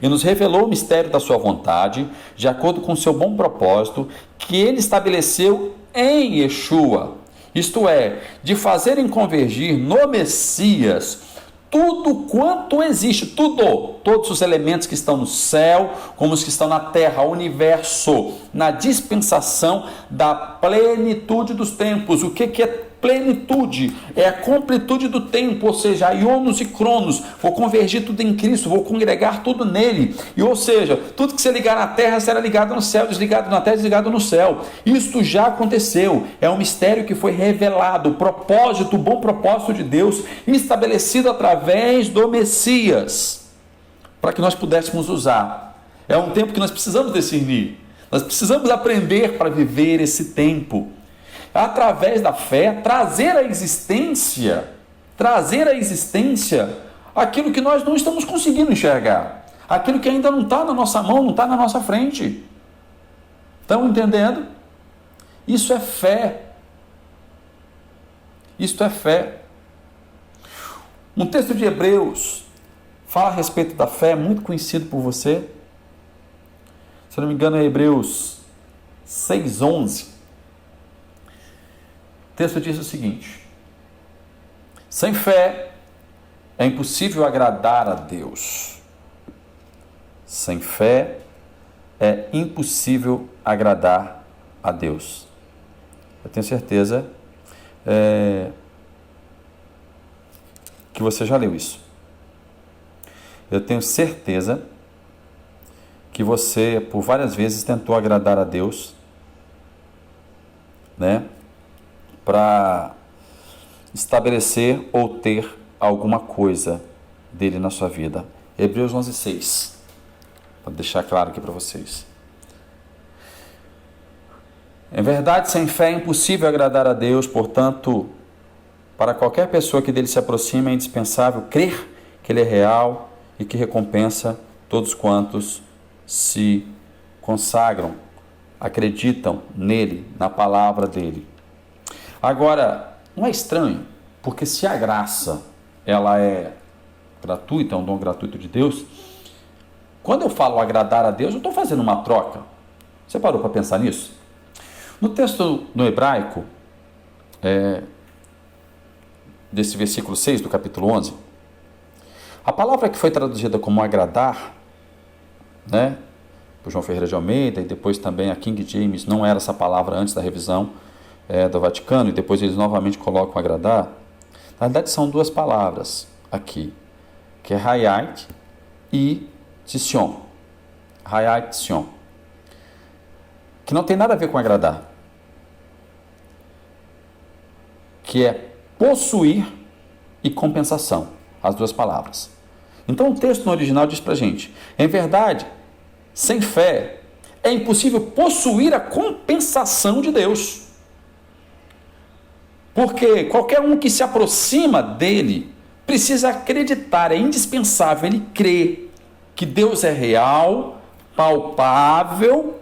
Speaker 1: E nos revelou o mistério da sua vontade, de acordo com o seu bom propósito, que ele estabeleceu em Yeshua, isto é, de fazerem convergir no Messias tudo quanto existe, todos os elementos que estão no céu, como os que estão na terra, o universo, na dispensação da plenitude dos tempos. O que é plenitude? É a completude do tempo, ou seja, Ionos e Cronos. Vou convergir tudo em Cristo, vou congregar tudo nele. E, ou seja, tudo que você ligar na terra será ligado no céu, desligado na terra, desligado no céu. Isto já aconteceu. É um mistério que foi revelado, o propósito, o bom propósito de Deus, estabelecido através do Messias, para que nós pudéssemos usar. É um tempo que nós precisamos discernir. Nós precisamos aprender para viver esse tempo. Através da fé, trazer à existência aquilo que nós não estamos conseguindo enxergar, aquilo que ainda não está na nossa mão, não está na nossa frente. Estão entendendo? Isso é fé. Isto é fé. Um texto de Hebreus fala a respeito da fé, muito conhecido por você. Se eu não me engano, é Hebreus 6:11. O texto diz o seguinte: sem fé é impossível agradar a Deus. Sem fé é impossível agradar a Deus. Eu tenho certeza que você já leu isso. Eu tenho certeza que você, por várias vezes, tentou agradar a Deus, né, para estabelecer ou ter alguma coisa dele na sua vida. Hebreus 11:6, para deixar claro aqui para vocês. Em verdade, sem fé é impossível agradar a Deus, portanto, para qualquer pessoa que dele se aproxime é indispensável crer que ele é real e que recompensa todos quantos se consagram, acreditam nele, na palavra dele. Agora, não é estranho, porque se a graça ela é gratuita, é um dom gratuito de Deus, quando eu falo agradar a Deus, eu estou fazendo uma troca. Você parou para pensar nisso? No texto no hebraico, desse versículo 6 do capítulo 11, a palavra que foi traduzida como agradar, né, por João Ferreira de Almeida, e depois também a King James, não era essa palavra antes da revisão do Vaticano, e depois eles novamente colocam agradar. Na verdade são duas palavras aqui, que é hayat e tsion. Hayat, tsion. Que não tem nada a ver com agradar. Que é possuir e compensação, as duas palavras. Então o texto no original diz pra gente: em verdade, sem fé é impossível possuir a compensação de Deus. Porque qualquer um que se aproxima dele precisa acreditar, é indispensável ele crer que Deus é real, palpável,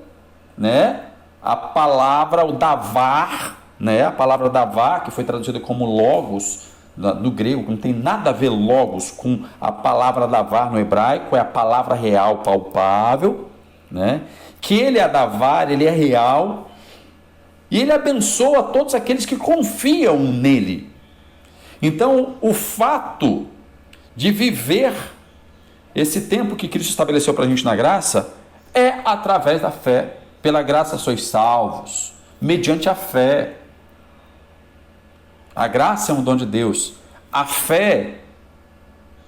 Speaker 1: né? A palavra, o davar, né? A palavra davar, que foi traduzida como logos no grego, que não tem nada a ver logos com a palavra davar no hebraico, é a palavra real, palpável, né? Que ele é davar, ele é real, e ele abençoa todos aqueles que confiam nele. Então, o fato de viver esse tempo que Cristo estabeleceu para a gente na graça é através da fé. Pela graça sois salvos, mediante a fé. A graça é um dom de Deus. A fé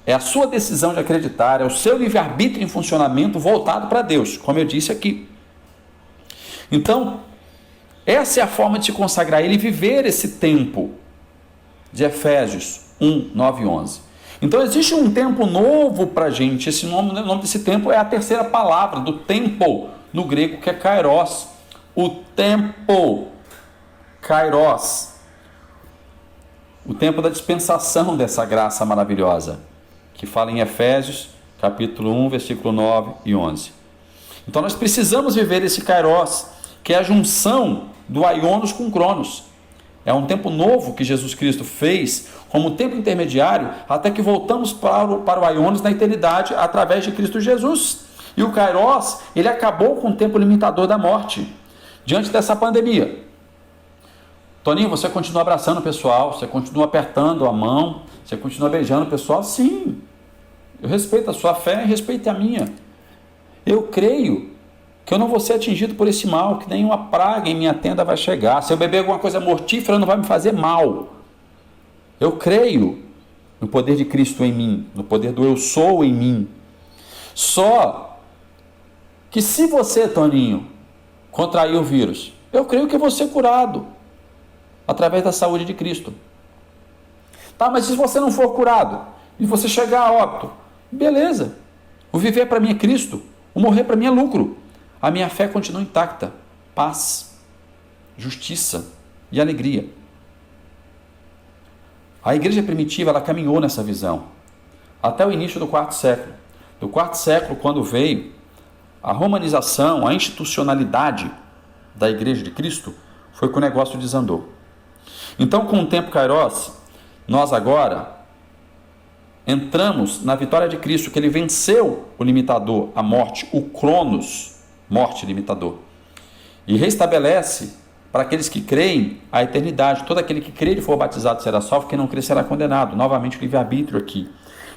Speaker 1: é a sua decisão de acreditar, é o seu livre-arbítrio em funcionamento voltado para Deus, como eu disse aqui. Então, essa é a forma de se consagrar a Ele e viver esse tempo de Efésios 1, 9 e 11. Então, existe um tempo novo para a gente. O nome desse tempo é a terceira palavra do tempo no grego, que é kairos. O tempo, kairos. O tempo da dispensação dessa graça maravilhosa, que fala em Efésios, capítulo 1, versículo 9 e 11. Então nós precisamos viver esse kairos, que é a junção do aionos com cronos. É um tempo novo que Jesus Cristo fez como tempo intermediário, até que voltamos para o aionos na eternidade, através de Cristo Jesus. E o kairos, ele acabou com o tempo limitador da morte, diante dessa pandemia. Toninho, você continua abraçando o pessoal, você continua apertando a mão, você continua beijando o pessoal? Sim, eu respeito a sua fé e respeito a minha. Eu creio que eu não vou ser atingido por esse mal, que nenhuma praga em minha tenda vai chegar. Se eu beber alguma coisa mortífera, não vai me fazer mal. Eu creio no poder de Cristo em mim, no poder do eu sou em mim. Só que se você, Toninho, contrair o vírus, eu creio que eu vou ser curado através da saúde de Cristo. Tá, mas se você não for curado e você chegar a óbito, beleza. O viver para mim é Cristo, o morrer para mim é lucro. A minha fé continua intacta. Paz, justiça e alegria. A igreja primitiva, ela caminhou nessa visão até o início do quarto século. Do quarto século, quando veio a romanização, a institucionalidade da igreja de Cristo, foi que o negócio desandou. Então, com o tempo kairos, nós agora entramos na vitória de Cristo, que ele venceu o limitador, a morte, o Cronos, morte limitador, e restabelece para aqueles que creem a eternidade. Todo aquele que crê e for batizado será salvo, quem não crê será condenado. Novamente o livre-arbítrio aqui.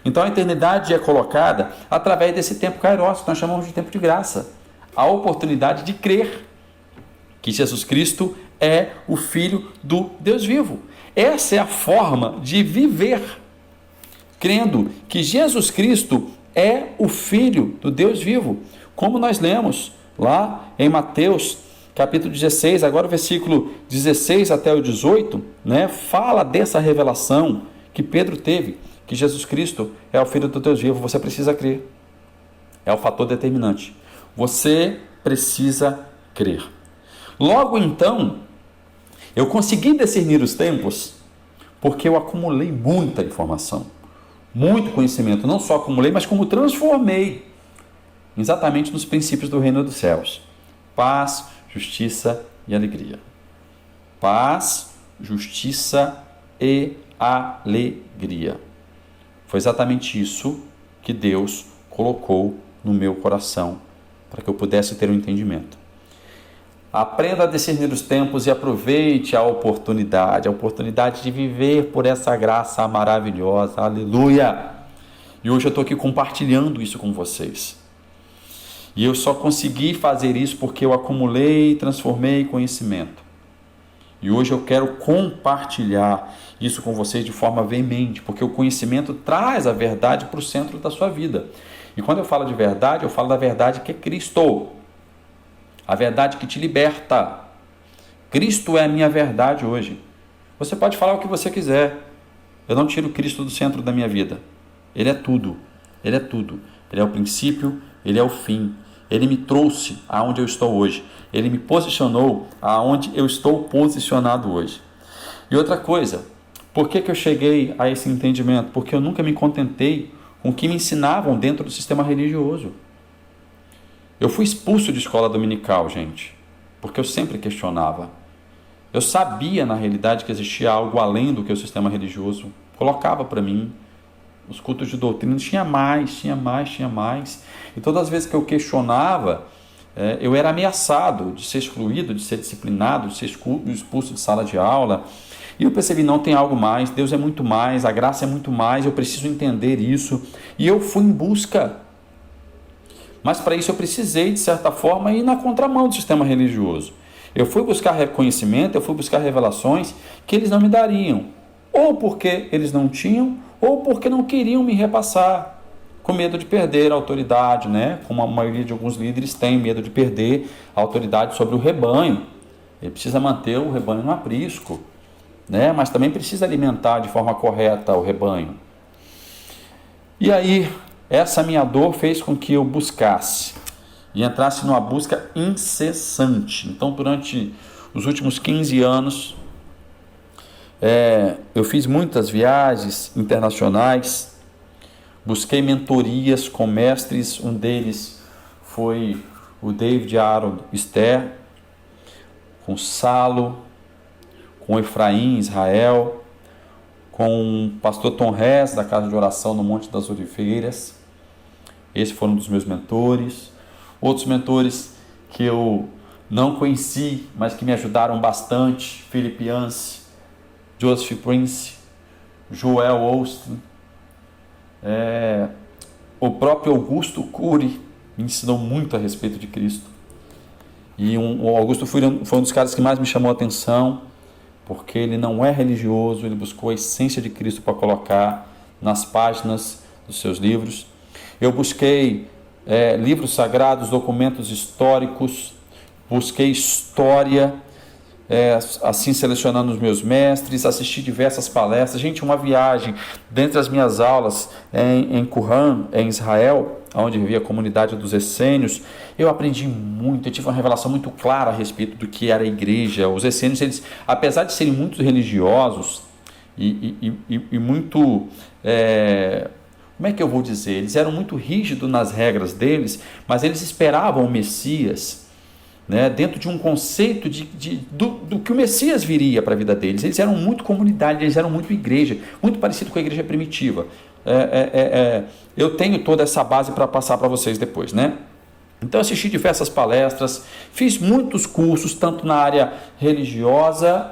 Speaker 1: Então a eternidade é colocada através desse tempo kairos, que nós chamamos de tempo de graça. A oportunidade de crer que Jesus Cristo é o Filho do Deus vivo. Essa é a forma de viver, crendo que Jesus Cristo é o Filho do Deus vivo. Como nós lemos lá em Mateus capítulo 16, agora o versículo 16 até o 18, né, fala dessa revelação que Pedro teve, que Jesus Cristo é o Filho do Deus vivo. Você precisa crer. É o fator determinante. Você precisa crer. Logo então, eu consegui discernir os tempos porque eu acumulei muita informação, muito conhecimento. Não só acumulei, mas como transformei exatamente nos princípios do reino dos céus. Paz, justiça e alegria. Paz, justiça e alegria. Foi exatamente isso que Deus colocou no meu coração, para que eu pudesse ter um entendimento. Aprenda a discernir os tempos e aproveite a oportunidade de viver por essa graça maravilhosa. Aleluia! E hoje eu estou aqui compartilhando isso com vocês. E eu só consegui fazer isso porque eu acumulei e transformei conhecimento. E hoje eu quero compartilhar isso com vocês de forma veemente, porque o conhecimento traz a verdade para o centro da sua vida. E quando eu falo de verdade, eu falo da verdade que é Cristo. A verdade que te liberta. Cristo é a minha verdade hoje. Você pode falar o que você quiser. Eu não tiro Cristo do centro da minha vida. Ele é tudo. Ele é tudo. Ele é o princípio, ele é o fim. Ele me trouxe aonde eu estou hoje. Ele me posicionou aonde eu estou posicionado hoje. E outra coisa, por que eu cheguei a esse entendimento? Porque eu nunca me contentei com o que me ensinavam dentro do sistema religioso. Eu fui expulso de escola dominical, gente, porque eu sempre questionava. Eu sabia, na realidade, que existia algo além do que o sistema religioso colocava para mim. Os cultos de doutrina tinha mais. E todas as vezes que eu questionava, eu era ameaçado de ser excluído, de ser disciplinado, de ser expulso de sala de aula. E eu percebi, não, tem algo mais, Deus é muito mais, a graça é muito mais, eu preciso entender isso. E eu fui em busca. Mas para isso eu precisei, de certa forma, ir na contramão do sistema religioso. Eu fui buscar reconhecimento, eu fui buscar revelações que eles não me dariam. Ou porque eles não tinham, ou porque não queriam me repassar, com medo de perder a autoridade, né? Como a maioria de alguns líderes tem medo de perder a autoridade sobre o rebanho. Ele precisa manter o rebanho no aprisco, né? Mas também precisa alimentar de forma correta o rebanho. E aí, essa minha dor fez com que eu buscasse e entrasse numa busca incessante. Então, durante os últimos 15 anos, eu fiz muitas viagens internacionais, busquei mentorias com mestres, um deles foi o David Aaron Ster, com Salo, com Efraim Israel, com o pastor Tom Hess, da Casa de Oração no Monte das Oliveiras. Esse foi um dos meus mentores. Outros mentores que eu não conheci, mas que me ajudaram bastante, Philip Yancey, Joseph Prince, Joel Osteen, o próprio Augusto Cury me ensinou muito a respeito de Cristo. E o Augusto foi um dos caras que mais me chamou a atenção, porque ele não é religioso, ele buscou a essência de Cristo para colocar nas páginas dos seus livros. Eu busquei livros sagrados, documentos históricos, busquei história, assim selecionando os meus mestres, assisti diversas palestras. Gente, uma viagem dentre as minhas aulas em Qumran, em Israel, onde vivia a comunidade dos essênios, eu aprendi muito, eu tive uma revelação muito clara a respeito do que era a igreja. Os essênios, eles, apesar de serem muito religiosos e muito, como é que eu vou dizer, eles eram muito rígidos nas regras deles, mas eles esperavam o Messias, né, dentro de um conceito do que o Messias viria para a vida deles. Eles eram muito comunidade, eles eram muito igreja, muito parecido com a igreja primitiva. eu tenho toda essa base para passar para vocês depois, né? Então, assisti diversas palestras, fiz muitos cursos, tanto na área religiosa,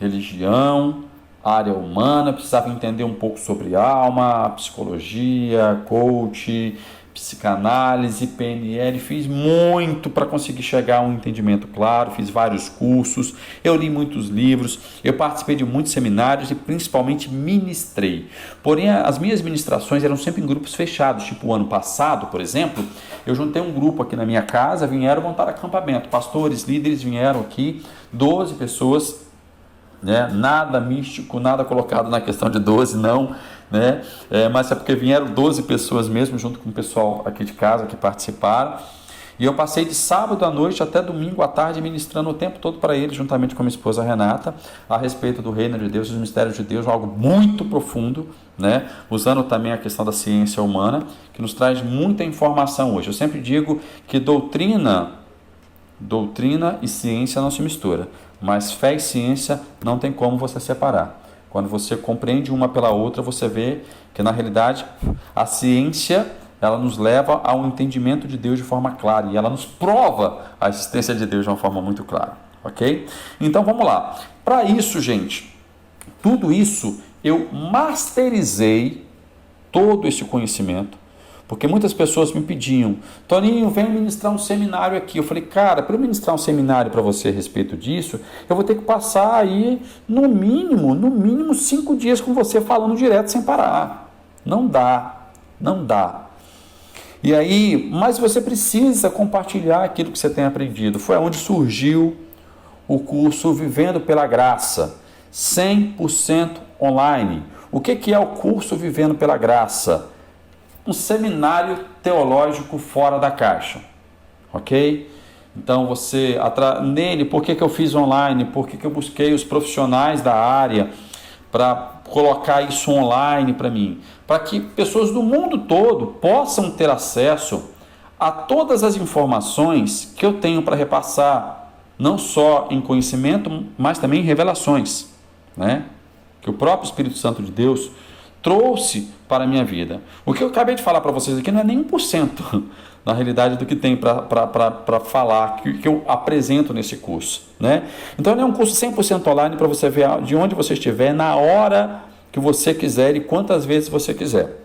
Speaker 1: religião, área humana, precisava entender um pouco sobre alma, psicologia, coach, psicanálise, PNL, fiz muito para conseguir chegar a um entendimento claro, fiz vários cursos, eu li muitos livros, eu participei de muitos seminários e principalmente ministrei. Porém, as minhas ministrações eram sempre em grupos fechados, tipo o ano passado, por exemplo, eu juntei um grupo aqui na minha casa, vieram montar acampamento, pastores, líderes vieram aqui, 12 pessoas, né? Nada místico, nada colocado na questão de 12, não, né? Mas é porque vieram 12 pessoas mesmo, junto com o pessoal aqui de casa que participaram, e eu passei de sábado à noite até domingo à tarde ministrando o tempo todo para eles, juntamente com a minha esposa Renata, a respeito do reino de Deus, dos mistérios de Deus, algo muito profundo, né? Usando também a questão da ciência humana, que nos traz muita informação hoje. Eu sempre digo que doutrina e ciência não se misturam, mas fé e ciência não tem como você separar. Quando você compreende uma pela outra, você vê que na realidade a ciência ela nos leva ao entendimento de Deus de forma clara e ela nos prova a existência de Deus de uma forma muito clara, ok? Então vamos lá. Para isso, gente, tudo isso eu masterizei todo esse conhecimento. Porque muitas pessoas me pediam, Toninho, vem ministrar um seminário aqui. Eu falei, cara, para eu ministrar um seminário para você a respeito disso, eu vou ter que passar aí, no mínimo 5 dias com você falando direto sem parar. Não dá. E aí, mas você precisa compartilhar aquilo que você tem aprendido. Foi onde surgiu o curso Vivendo pela Graça, 100% online. O que é o curso Vivendo pela Graça? Um seminário teológico fora da caixa, ok? Então você, nele, por que eu fiz online? Por que eu busquei os profissionais da área para colocar isso online para mim? Para que pessoas do mundo todo possam ter acesso a todas as informações que eu tenho para repassar, não só em conhecimento, mas também em revelações, né? Que o próprio Espírito Santo de Deus trouxe para a minha vida. O que eu acabei de falar para vocês aqui não é nem 1% na realidade do que tem para falar, que eu apresento nesse curso, né? Então ele é um curso 100% online para você ver de onde você estiver, na hora que você quiser e quantas vezes você quiser.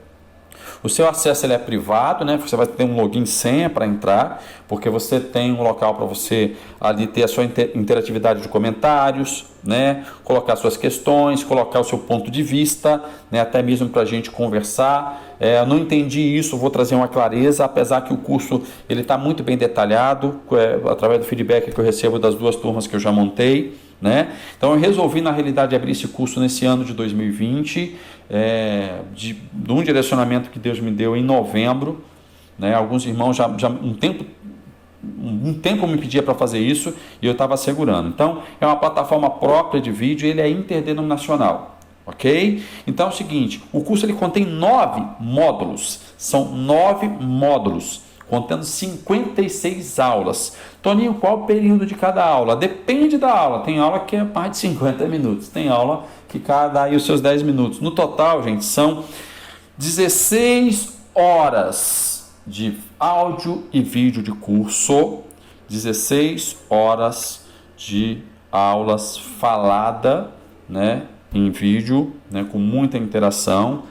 Speaker 1: O seu acesso ele é privado, né? Você vai ter um login e senha para entrar, porque você tem um local para você ali ter a sua interatividade de comentários, né? Colocar suas questões, colocar o seu ponto de vista, né? Até mesmo para a gente conversar. Não entendi isso, vou trazer uma clareza, apesar que o curso ele está muito bem detalhado, através do feedback que eu recebo das 2 turmas que eu já montei, né? Então eu resolvi na realidade abrir esse curso nesse ano de 2020, de um direcionamento que Deus me deu em novembro, né? Alguns irmãos já um tempo me pedia para fazer isso e eu estava assegurando. Então é uma plataforma própria de vídeo, ele é interdenominacional, ok? Então é o seguinte, o curso ele contém 9 módulos, são 9 módulos, contando 56 aulas. Toninho, qual o período de cada aula? Depende da aula. Tem aula que é mais de 50 minutos. Tem aula que cada aí os seus 10 minutos. No total, gente, são 16 horas de áudio e vídeo de curso. 16 horas de aulas falada, né, em vídeo, né, com muita interação.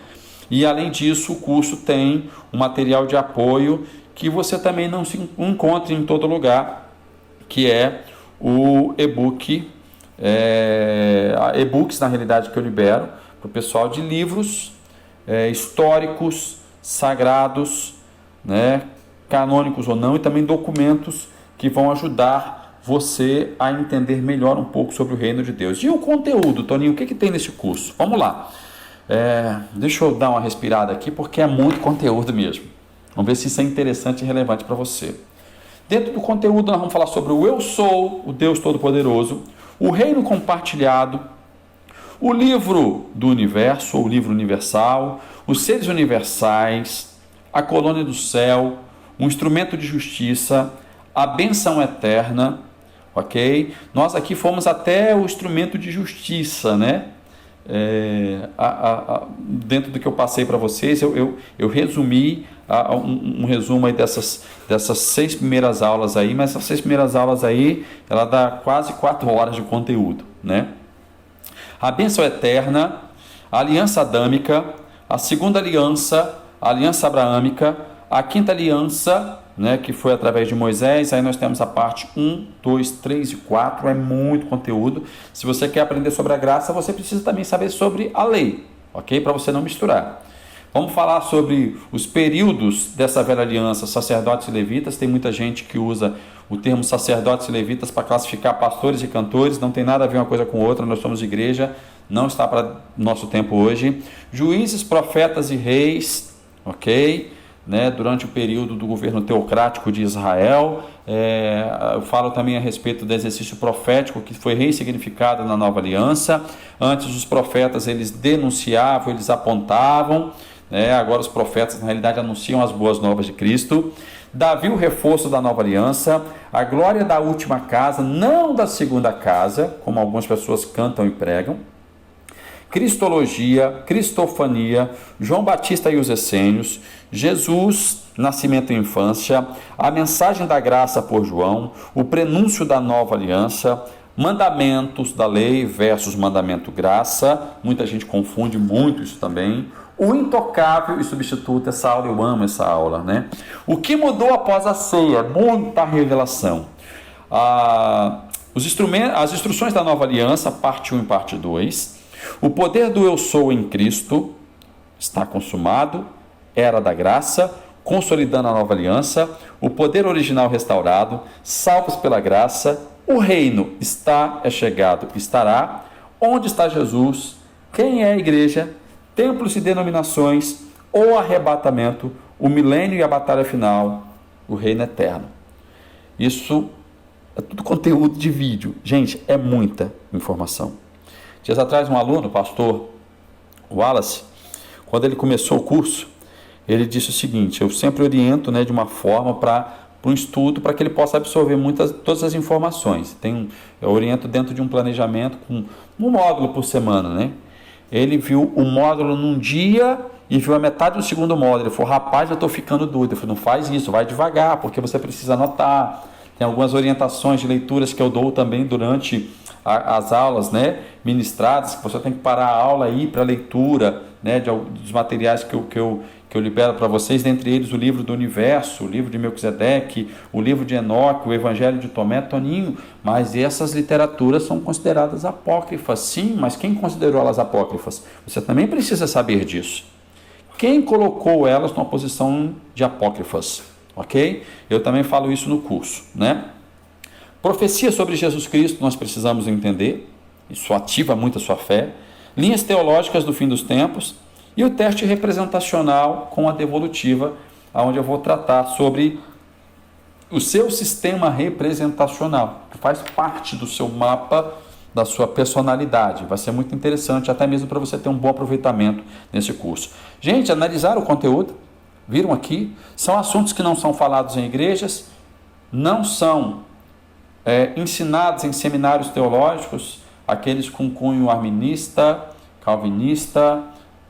Speaker 1: E além disso, o curso tem um material de apoio que você também não se encontra em todo lugar, que é o e-book, e-books na realidade que eu libero para o pessoal de livros históricos, sagrados, né, canônicos ou não, e também documentos que vão ajudar você a entender melhor um pouco sobre o reino de Deus. E o conteúdo, Toninho, o que tem nesse curso? Vamos lá. Deixa eu dar uma respirada aqui, porque é muito conteúdo mesmo. Vamos ver se isso é interessante e relevante para você. Dentro do conteúdo, nós vamos falar sobre o Eu Sou, o Deus Todo-Poderoso, o Reino Compartilhado, o Livro do Universo, ou o Livro Universal, os Seres Universais, a Colônia do Céu, um Instrumento de Justiça, a Bênção Eterna, ok? Nós aqui fomos até o Instrumento de Justiça, né? dentro do que eu passei para vocês, eu resumi um resumo aí dessas 6 primeiras aulas aí, mas essas 6 primeiras aulas aí, ela dá quase 4 horas de conteúdo, né? A bênção eterna, a aliança adâmica, a segunda aliança, a aliança abraâmica, a quinta aliança, né, que foi através de Moisés. Aí nós temos a parte 1, 2, 3 e 4, é muito conteúdo. Se você quer aprender sobre a graça, você precisa também saber sobre a lei, ok? Para você não misturar. Vamos falar sobre os períodos dessa velha aliança, sacerdotes e levitas. Tem muita gente que usa o termo sacerdotes e levitas para classificar pastores e cantores, não tem nada a ver uma coisa com outra, nós somos igreja, não está para nosso tempo hoje. Juízes, profetas e reis, ok? Né, durante o período do governo teocrático de Israel. Eu falo também a respeito do exercício profético que foi ressignificado na nova aliança. Antes os profetas eles denunciavam, eles apontavam, né, agora os profetas na realidade anunciam as boas novas de Cristo. Davi, o reforço da nova aliança, a glória da última casa, não da segunda casa, como algumas pessoas cantam e pregam. Cristologia, cristofania, João Batista e os essênios, Jesus, nascimento e infância, a mensagem da graça por João, o prenúncio da nova aliança, mandamentos da lei versus mandamento graça, muita gente confunde muito isso também, o intocável e substituto, essa aula, eu amo essa aula, né? O que mudou após a ceia? Muita revelação. As instruções da nova aliança, parte 1 e parte 2, o poder do eu sou em Cristo está consumado, era da graça, consolidando a nova aliança, o poder original restaurado, salvos pela graça, o reino é chegado, estará, onde está Jesus, quem é a igreja, templos e denominações, o arrebatamento, o milênio e a batalha final, o reino eterno. Isso é tudo conteúdo de vídeo. Gente, é muita informação. Dias atrás, um aluno, o pastor Wallace, quando ele começou o curso, ele disse o seguinte: eu sempre oriento, né, de uma forma para um estudo, para que ele possa absorver todas as informações. Eu oriento dentro de um planejamento com um módulo por semana, né? Ele viu o módulo num dia e viu a metade do segundo módulo. Ele falou: rapaz, eu estou ficando doido. Eu falei: não faz isso, vai devagar, porque você precisa anotar. Tem algumas orientações de leituras que eu dou também durante as aulas, né, ministradas, que você tem que parar a aula e ir para a leitura, né, dos materiais que eu libero para vocês, dentre eles o livro do Universo, o livro de Melquisedeque, o livro de Enoque, o Evangelho de Tomé, Toninho. Mas essas literaturas são consideradas apócrifas, sim, mas quem considerou elas apócrifas? Você também precisa saber disso. Quem colocou elas numa posição de apócrifas, ok? Eu também falo isso no curso, né? Profecia sobre Jesus Cristo, nós precisamos entender, isso ativa muito a sua fé. Linhas teológicas do fim dos tempos e o teste representacional com a devolutiva, onde eu vou tratar sobre o seu sistema representacional, que faz parte do seu mapa, da sua personalidade. Vai ser muito interessante, até mesmo para você ter um bom aproveitamento nesse curso. Gente, analisaram o conteúdo? Viram aqui? São assuntos que não são falados em igrejas, não são ensinados em seminários teológicos, aqueles com cunho arminista, calvinista,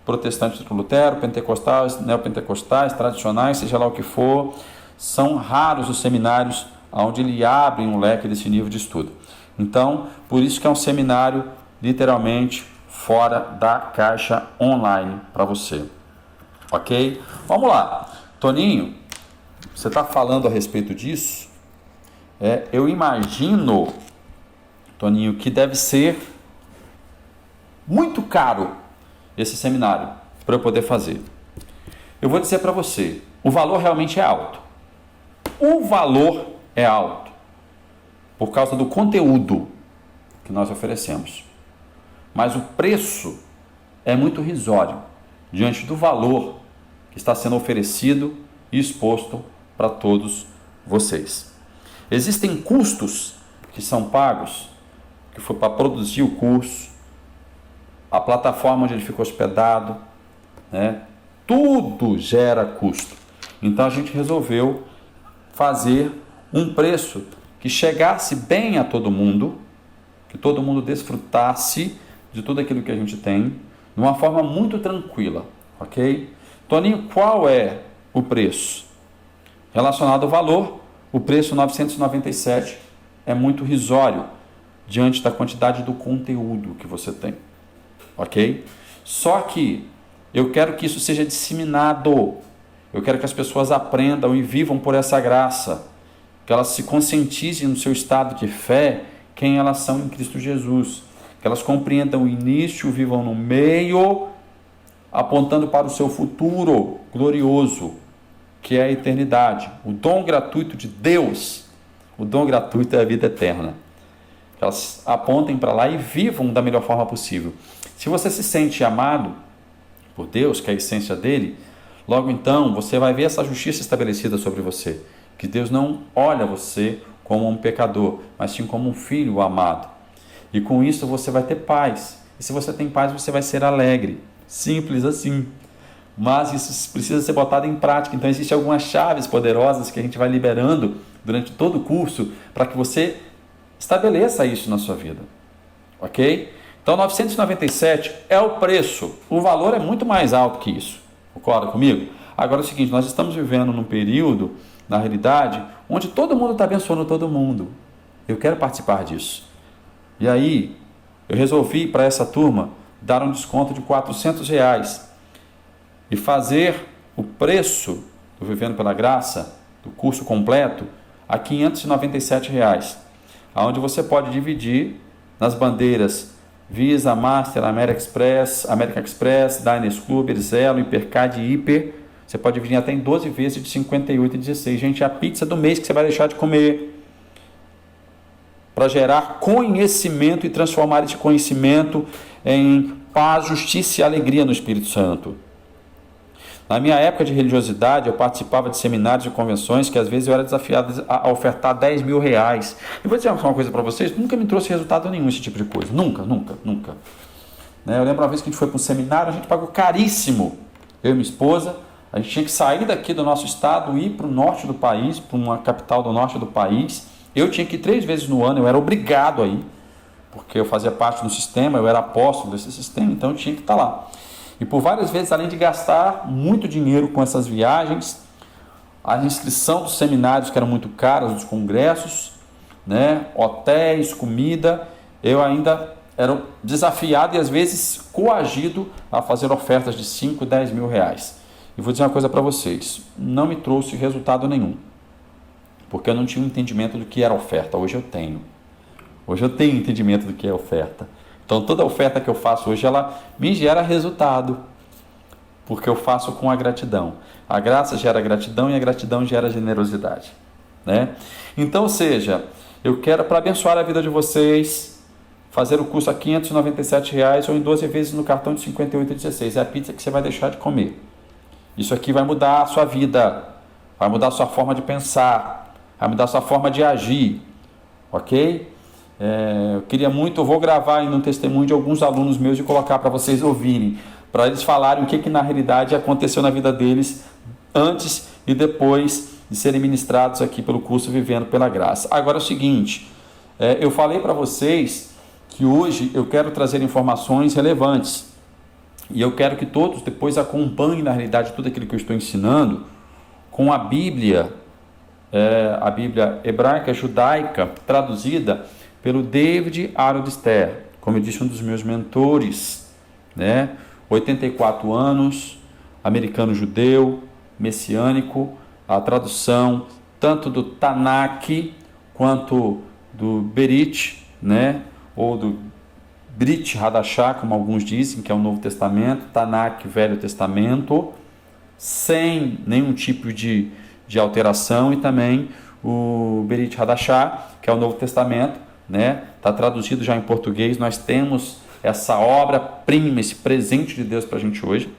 Speaker 1: protestante de Lutero, pentecostais, neopentecostais, tradicionais, seja lá o que for. São raros os seminários onde ele abre um leque desse nível de estudo. Então, por isso que é um seminário literalmente fora da caixa online para você. Ok? Vamos lá. Toninho, você está falando a respeito disso? Eu imagino, Toninho, que deve ser muito caro esse seminário para eu poder fazer. Eu vou dizer para você, o valor realmente é alto. O valor é alto por causa do conteúdo que nós oferecemos. Mas o preço é muito irrisório diante do valor que está sendo oferecido e exposto para todos vocês. Existem custos que são pagos, que foi para produzir o curso, a plataforma onde ele ficou hospedado, né? Tudo gera custo. Então a gente resolveu fazer um preço que chegasse bem a todo mundo, que todo mundo desfrutasse, de tudo aquilo que a gente tem, de uma forma muito tranquila, ok? Toninho, qual é o preço? Relacionado ao valor, o preço 997 é muito risório diante da quantidade do conteúdo que você tem, ok? Só que eu quero que isso seja disseminado, eu quero que as pessoas aprendam e vivam por essa graça, que elas se conscientizem no seu estado de fé, quem elas são em Cristo Jesus, que elas compreendam o início, vivam no meio, apontando para o seu futuro glorioso, que é a eternidade. O dom gratuito de Deus, o dom gratuito é a vida eterna. Que elas apontem para lá e vivam da melhor forma possível. Se você se sente amado por Deus, que é a essência dele, logo então você vai ver essa justiça estabelecida sobre você. Que Deus não olha você como um pecador, mas sim como um filho amado. E com isso você vai ter paz. E se você tem paz, você vai ser alegre. Simples assim. Mas isso precisa ser botado em prática. Então existem algumas chaves poderosas que a gente vai liberando durante todo o curso para que você estabeleça isso na sua vida. Ok? Então 997 é o preço. O valor é muito mais alto que isso. Concorda comigo? Agora é o seguinte, nós estamos vivendo num período, na realidade, onde todo mundo está abençoando todo mundo. Eu quero participar disso. E aí, eu resolvi para essa turma dar um desconto de R$400 e fazer o preço do Vivendo pela Graça, do curso completo, a R$597, onde você pode dividir nas bandeiras Visa, Master, American Express, Diners Club, Erzelo, Hipercard e Hiper. Você pode dividir até em 12 vezes de 58,16. Gente, é a pizza do mês que você vai deixar de comer. Para gerar conhecimento e transformar esse conhecimento em paz, justiça e alegria no Espírito Santo. Na minha época de religiosidade, eu participava de seminários e convenções que às vezes eu era desafiado a ofertar R$10.000. E vou dizer uma coisa para vocês, nunca me trouxe resultado nenhum esse tipo de coisa. Nunca. Eu lembro uma vez que a gente foi para um seminário, a gente pagou caríssimo. Eu e minha esposa, a gente tinha que sair daqui do nosso estado e ir para o norte do país, para uma capital do norte do país. Eu tinha que ir 3 vezes no ano, eu era obrigado a ir, porque eu fazia parte do sistema, eu era apóstolo desse sistema, então eu tinha que estar lá. E por várias vezes, além de gastar muito dinheiro com essas viagens, a inscrição dos seminários que eram muito caras, dos congressos, né, hotéis, comida, eu ainda era desafiado e às vezes coagido a fazer ofertas de 5, 10 mil reais. E vou dizer uma coisa para vocês, não me trouxe resultado nenhum, porque eu não tinha um entendimento do que era oferta. Hoje eu tenho entendimento do que é oferta. Então toda oferta que eu faço hoje, ela me gera resultado, porque eu faço com a gratidão. A graça gera gratidão e a gratidão gera generosidade, né? Então, ou seja, eu quero, para abençoar a vida de vocês, fazer o curso a R$597 ou em 12 vezes no cartão de 58,16. É a pizza que você vai deixar de comer. Isso aqui vai mudar a sua vida, vai mudar a sua forma de pensar, vai mudar a sua forma de agir, ok? Eu queria muito, eu vou gravar ainda um testemunho de alguns alunos meus e colocar para vocês ouvirem, para eles falarem o que na realidade aconteceu na vida deles antes e depois de serem ministrados aqui pelo curso Vivendo pela Graça. Agora é o seguinte, eu falei para vocês que hoje eu quero trazer informações relevantes e eu quero que todos depois acompanhem na realidade tudo aquilo que eu estou ensinando com a Bíblia hebraica, judaica, traduzida pelo David Arondister, como eu disse, um dos meus mentores, né? 84 anos, americano judeu, messiânico, a tradução tanto do Tanakh quanto do Berit, né? Ou do Brit Hadashah, como alguns dizem, que é o Novo Testamento, Tanakh, Velho Testamento, sem nenhum tipo de alteração, e também o Berit Hadashah, que é o Novo Testamento, né? Está traduzido já em português. Nós temos essa obra-prima, esse presente de Deus para a gente hoje.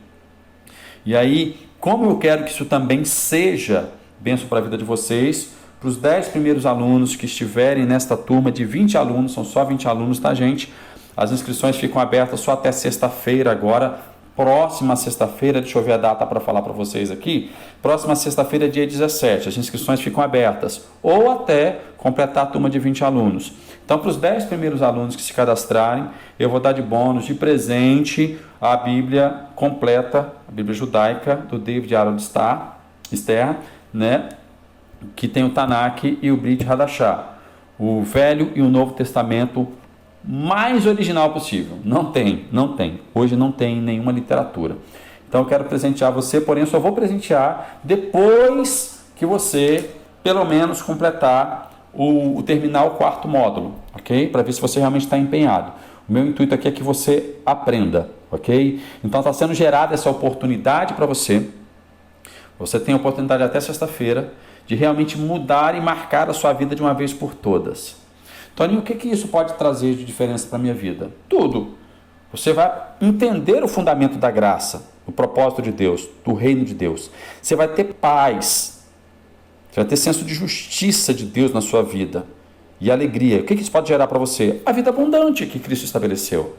Speaker 1: E aí, como eu quero que isso também seja bênção para a vida de vocês, para os 10 primeiros alunos que estiverem nesta turma de 20 alunos, são só 20 alunos, tá, gente? As inscrições ficam abertas só até sexta-feira agora. Próxima sexta-feira, deixa eu ver a data para falar para vocês aqui. Próxima sexta-feira, dia 17, as inscrições ficam abertas, ou até completar a turma de 20 alunos. Então, para os 10 primeiros alunos que se cadastrarem, eu vou dar de bônus, de presente, a Bíblia completa, a Bíblia judaica, do David Harold Stern, né? Que tem o Tanakh e o Brit Hadashah, o Velho e o Novo Testamento mais original possível. Não tem. Hoje não tem nenhuma literatura. Então eu quero presentear você, porém eu só vou presentear depois que você, pelo menos, completar terminar o 4º módulo, ok? Para ver se você realmente está empenhado. O meu intuito aqui é que você aprenda, ok? Então está sendo gerada essa oportunidade para você. Você tem a oportunidade até sexta-feira de realmente mudar e marcar a sua vida de uma vez por todas. Toninho, o que isso pode trazer de diferença para a minha vida? Tudo. Você vai entender o fundamento da graça, o propósito de Deus, do reino de Deus. Você vai ter paz. Você vai ter senso de justiça de Deus na sua vida. E alegria. O que isso pode gerar para você? A vida abundante que Cristo estabeleceu.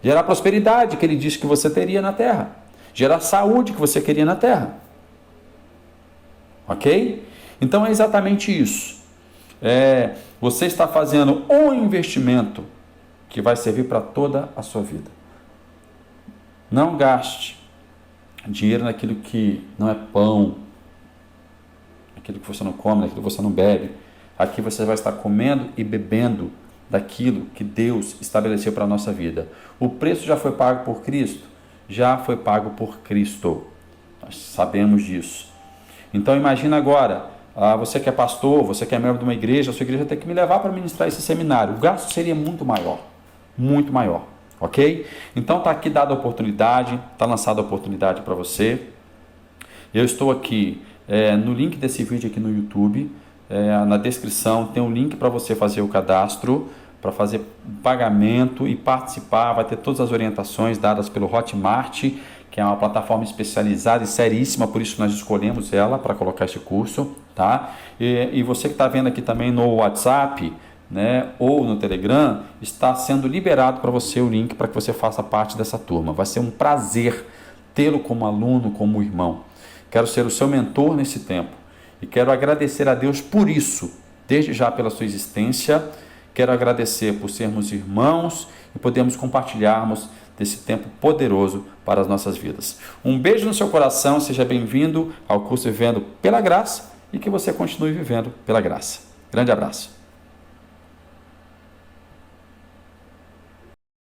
Speaker 1: Gerar prosperidade que Ele disse que você teria na terra. Gerar saúde que você queria na terra. Ok? Então é exatamente isso. Você está fazendo um investimento que vai servir para toda a sua vida. Não gaste dinheiro naquilo que não é pão, naquilo que você não come, naquilo que você não bebe. Aqui você vai estar comendo e bebendo daquilo que Deus estabeleceu para a nossa vida. O preço já foi pago por Cristo? Já foi pago por Cristo. Nós sabemos disso. Então imagina agora, você que é pastor, você que é membro de uma igreja, a sua igreja tem que me levar para ministrar esse seminário. O gasto seria muito maior, ok? Então está aqui dada a oportunidade, está lançada a oportunidade para você. Eu estou aqui no link desse vídeo aqui no YouTube, na descrição tem um link para você fazer o cadastro, para fazer pagamento e participar. Vai ter todas as orientações dadas pelo Hotmart, que é uma plataforma especializada e seríssima, por isso nós escolhemos ela para colocar esse curso, tá? E você que está vendo aqui também no WhatsApp, né, ou no Telegram, está sendo liberado para você o link para que você faça parte dessa turma. Vai ser um prazer tê-lo como aluno, como irmão. Quero ser o seu mentor nesse tempo e quero agradecer a Deus por isso, desde já pela sua existência. Quero agradecer por sermos irmãos e podermos compartilharmos desse tempo poderoso para as nossas vidas. Um beijo no seu coração, seja bem-vindo ao curso Vivendo pela Graça e que você continue vivendo pela graça. Grande abraço.